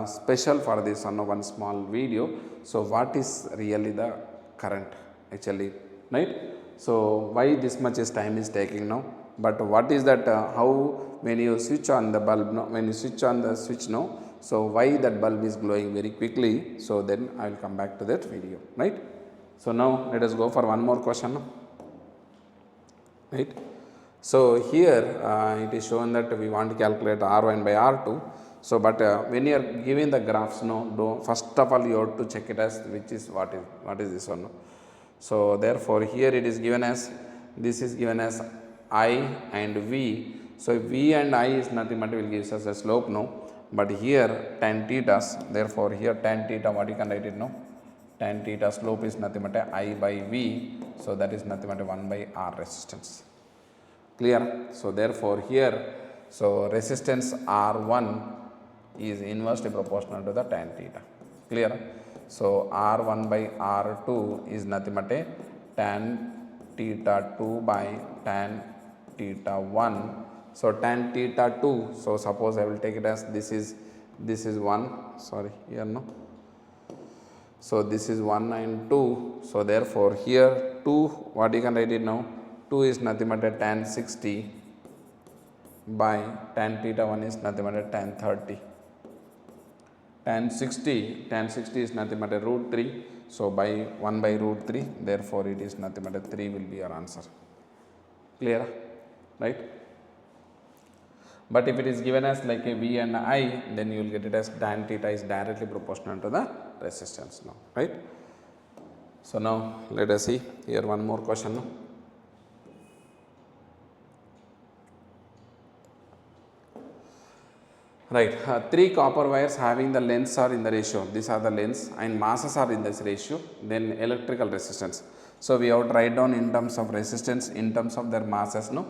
special for this one small video. So, what is really the current actually, right? So, why this much is time is taking now, but what is that how when you switch on the bulb, no, when you switch on the switch now, so why that bulb is glowing very quickly. So, then I will come back to that video, right. So, now let us go for one more question now, right. So, here it is shown that we want to calculate R1 by R2. So, but when you are giving the graphs, no, first of all you have to check it as which is what is this one. No? So, therefore, here it is given as, this is given as I and V. So, V and I is nothing but will give us a slope, no, but here tan theta's, therefore, here tan theta, what you can write it, no, tan theta slope is nothing but I by V. So, that is nothing but 1 by R resistance. Clear? So, therefore, here, so resistance R1 is inversely proportional to the tan theta. Clear? So, R1 by R2 is nothing but a tan theta 2 by tan theta 1. So, tan theta 2, so suppose I will take it as this is 1, sorry, here no. So, this is 1 and 2. So, therefore, here 2, what you can write it now? 2 is nothing but a tan 60 by tan theta 1 is nothing but a tan 30. Tan 60 is nothing but a root 3. So, by 1 by root 3, therefore, it is nothing but a 3 will be your answer. Clear? Right? But if it is given as like a V and I, then you will get it as tan theta is directly proportional to the resistance now, right? So, now let us see here one more question now. Right, three copper wires having the lengths are in the ratio. These are the lengths and masses are in this ratio. Then electrical resistance. So we have to write down in terms of resistance, in terms of their masses. No.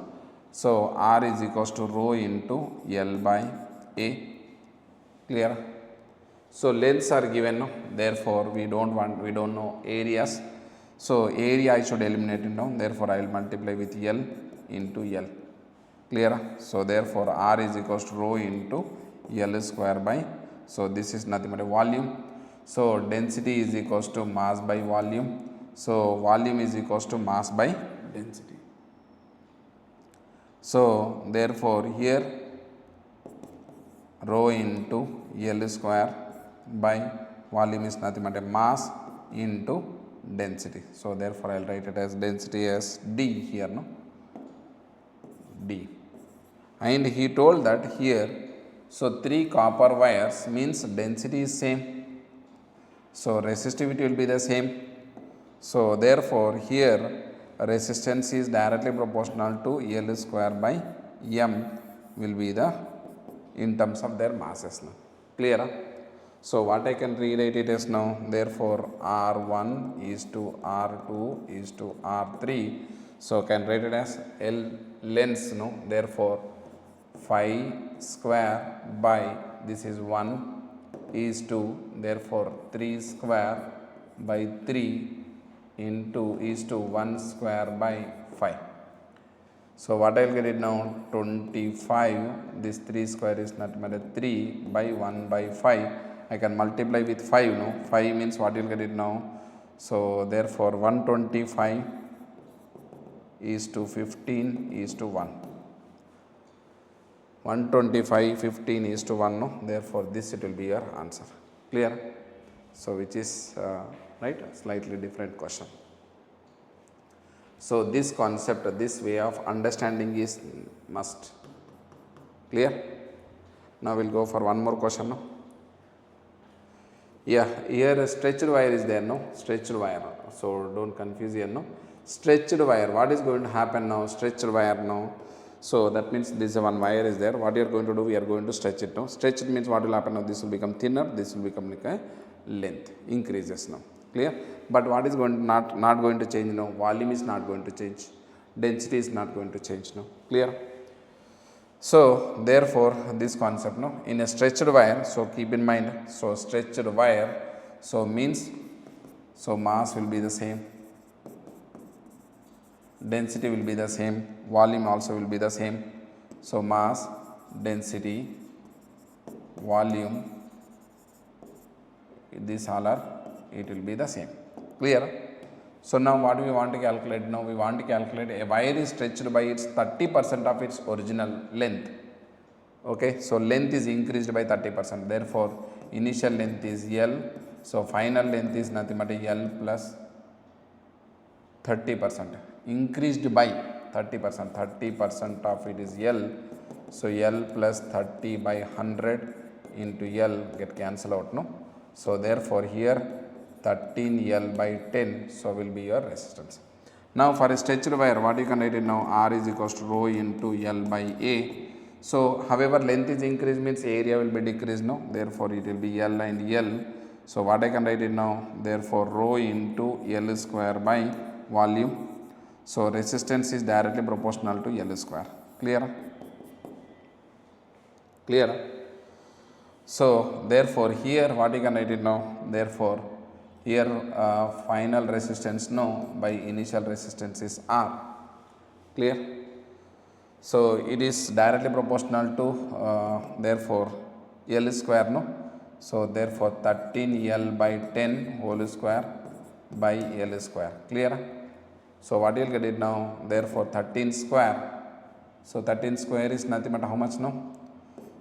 So R is equals to rho into L by A. Clear? So lengths are given. No. Therefore we don't know areas. So area I should eliminate it now. Therefore I will multiply with L into L. Clear? So therefore R is equals to rho into L square by, so this is nothing but a volume. So density is equals to mass by volume. So volume is equals to mass by density. So therefore here rho into L square by volume is nothing but a mass into density. So therefore I will write it as density as D here, no, D. And he told that here, so three copper wires means density is same, so resistivity will be the same. So therefore here resistance is directly proportional to L square by M will be the in terms of their masses now. Clear? So what I can rewrite it as now, therefore R1 is to R2 is to R3. So can write it as L lengths, no, therefore 5 square by this is 1 is to, therefore 3 square by 3 into is to 1 square by 5. So what I will get it now, 25, this 3 square is not matter 3 by 1 by 5. I can multiply with 5, no, 5 means what you will get it now. So therefore 125 is to 15 is to 1. 125, 15 is to 1, no? Therefore this it will be your answer. Clear? So which is right, slightly different question. So this concept, this way of understanding is must. Clear? Now we'll go for one more question, no? Yeah, here a stretched wire is there, no? Stretched wire. So don't confuse here, no? Stretched wire. What is going to happen now? Stretched wire now. So that means this one wire is there. What you are going to do? We are going to stretch it now. Stretch it means what will happen now? This will become thinner. This will become like a length increases now. Clear? But what is going to not going to change now? Volume is not going to change. Density is not going to change now. Clear? So therefore this concept now in a stretched wire. So keep in mind. So stretched wire. So means so mass will be the same. Density will be the same, volume also will be the same. So mass, density, volume, these all are, it will be the same. Clear? So now what we want to calculate? Now we want to calculate a wire is stretched by its 30% of its original length. Okay, so length is increased by 30%. Therefore initial length is L. So final length is nothing but L plus 30%. Increased by 30%, 30% of it is L. So L plus 30 by 100 into L get cancelled out, no? So therefore here 13L by 10, so will be your resistance. Now for a stretched wire, what you can write it now? R is equals to rho into L by A. So however length is increased means area will be decreased, no? Therefore it will be L and L. So what I can write it now? Therefore rho into L square by volume. So resistance is directly proportional to L square. Clear? Clear? So therefore here what you can write it now? Therefore here final resistance no by initial resistance is R. Clear? So it is directly proportional to therefore L square, no? So therefore 13L by 10 whole square by L square. Clear? So what you will get it now? Therefore 13 square. So 13 square is nothing but how much, no?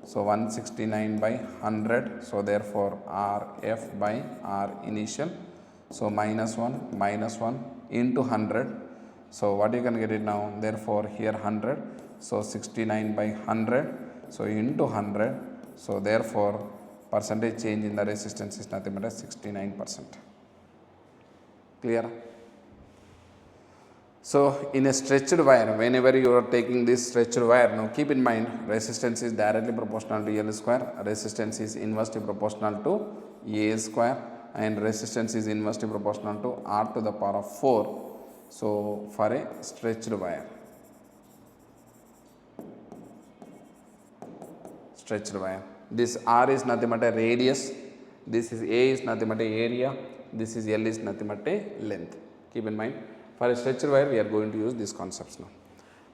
So 169 by 100. So therefore RF by R initial. So minus 1 into 100. So what you can get it now? Therefore here 100. So 69 by 100. So into 100. So therefore percentage change in the resistance is nothing but 69%. Clear? So in a stretched wire, whenever you are taking this stretched wire, now keep in mind resistance is directly proportional to L square, resistance is inversely proportional to A square, and resistance is inversely proportional to R to the power of 4. So for a stretched wire, this R is nothing but a radius, this is A is nothing but a area, this is L is nothing but a length. Keep in mind, for a stretched wire we are going to use these concepts now.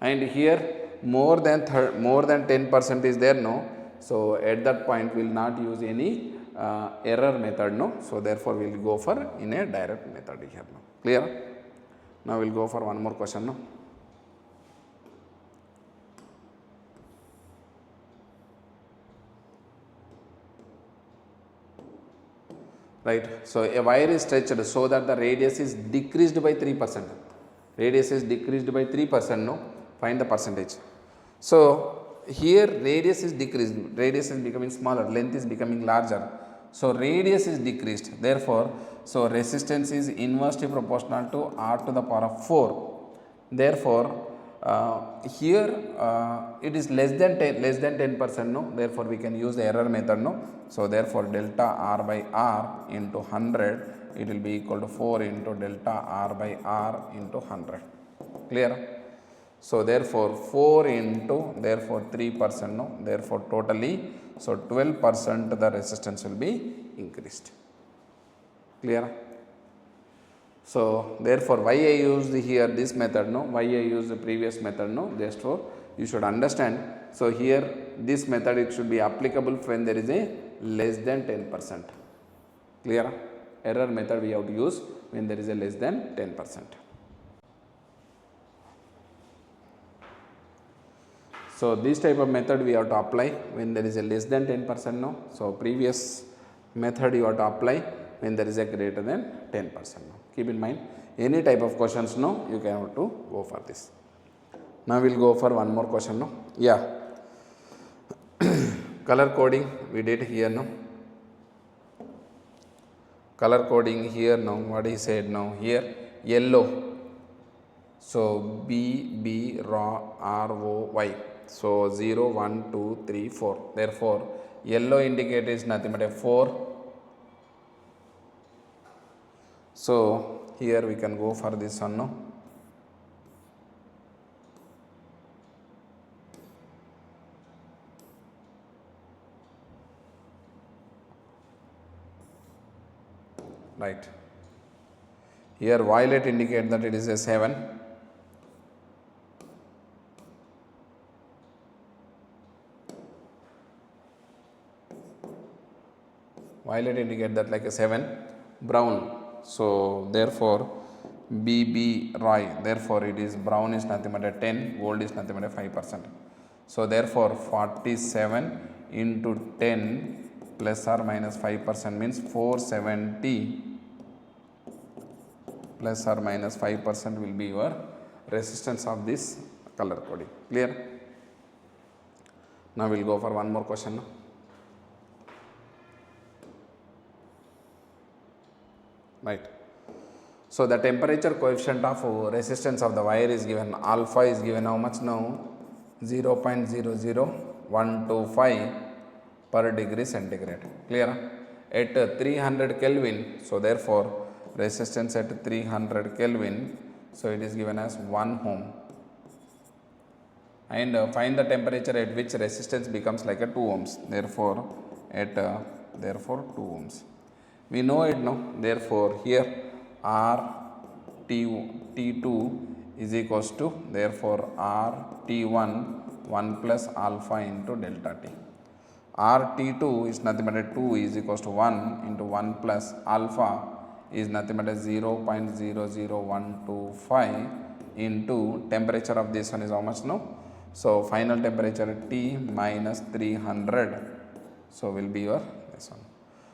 And here more than 10% is there, no. So at that point we will not use any error method, no. So therefore we will go for in a direct method here now. Clear? Now we will go for one more question now. Right. So a wire is stretched so that the radius is decreased by 3%. Radius is decreased by 3%, no. Find the percentage. So here radius is decreased, radius is becoming smaller, length is becoming larger. So radius is decreased. Therefore, so resistance is inversely proportional to R to the power of 4. Therefore, here it is less than 10%, no. Therefore, we can use the error method, no. So therefore, delta R by R into 100, it will be equal to 4 into delta R by R into 100. Clear? So therefore 4 into 3%, no. Therefore totally, so 12% the resistance will be increased. Clear? So therefore why I used here this method, no, why I used the previous method, no, therefore you should understand. So here this method it should be applicable when there is a less than 10%. Clear? Error method we have to use when there is a less than 10%. So this type of method we have to apply when there is a less than 10%, no. So previous method you have to apply when there is a greater than 10%, no. Keep in mind, any type of questions, no, you can have to go for this. Now we will go for one more question, no. Yeah. Color coding we did here, no. Color coding here, no, what he said now here, yellow. So B, R, O, Y. So 0, 1, 2, 3, 4. Therefore, yellow indicator is nothing but a 4. So here we can go for this one, no. Right. Here violet indicate that it is a 7. Violet indicate that like a 7. Brown. So therefore BB Roy, therefore it is brown is nothing but a 10, gold is nothing but a 5%. So therefore 47 into 10 plus or minus 5% means 470 plus or minus 5% will be your resistance of this color coding. Clear? Now we will go for one more question. Right. So the temperature coefficient of resistance of the wire is given, alpha is given how much now? 0.00125 per degree centigrade. Clear? At 300 Kelvin, so therefore resistance at 300 Kelvin, so it is given as 1 ohm. And find the temperature at which resistance becomes like a 2 ohms. Therefore at 2 ohms. We know it now. Therefore here T2 is equals to, therefore T1 1 plus alpha into delta T. T2 is nothing but a 2 is equals to 1 into 1 plus alpha is nothing but a 0.00125 into temperature of this one is how much now? So final temperature T minus 300. So will be your this one.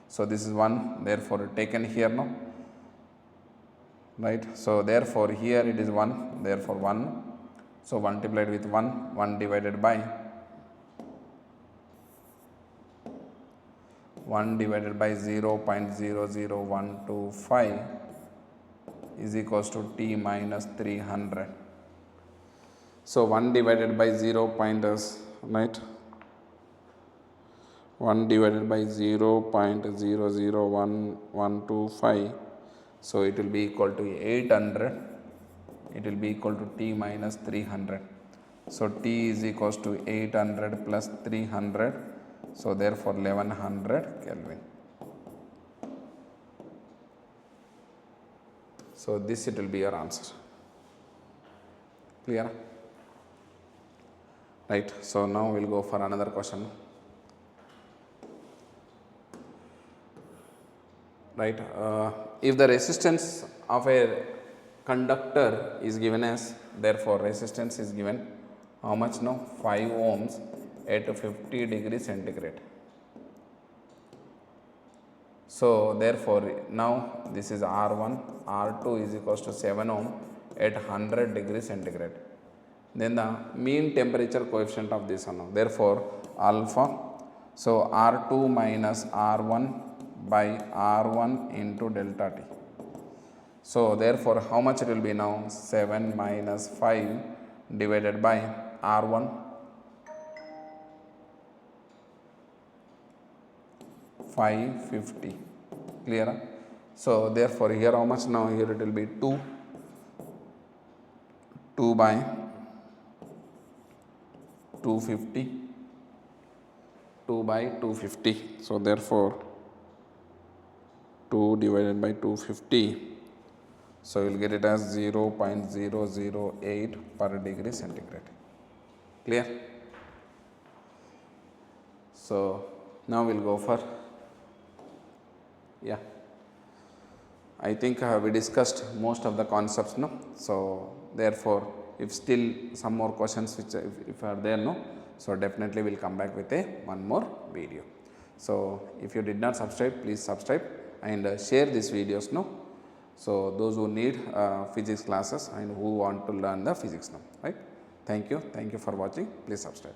So this is 1, therefore taken here now, right. So therefore here it is 1, therefore 1. So multiplied with 1 divided by 0.00125 is equals to t minus 300. So 1 divided by 0 right, 1 divided by 0.001125, so it will be equal to 800, it will be equal to t minus 300. So t is equals to 800 plus 300, so therefore 1100 Kelvin. So this it will be your answer. Clear? Right. So now we will go for another question. Right. If the resistance of a conductor is given as, therefore resistance is given how much now? 5 ohms at 50 degrees centigrade. So therefore now this is R1, R2 is equals to 7 ohm at 100 degrees centigrade. Then the mean temperature coefficient of this one. Therefore alpha, so R2 minus R1 by R1 into delta T. So therefore how much it will be now? 7 minus 5 divided by R1, 550. Clear? So therefore here how much now? Here it will be 2 by 250, 2 by 250. So therefore 2 divided by 250, so you will get it as 0.008 per degree centigrade. Clear? So now we will go for, yeah, I think we discussed most of the concepts, no? So therefore if still some more questions which if are there, no, so definitely we will come back with one more video. So if you did not subscribe, please subscribe and share these videos, no, so those who need physics classes and who want to learn the physics now, right? Thank you for watching. Please subscribe.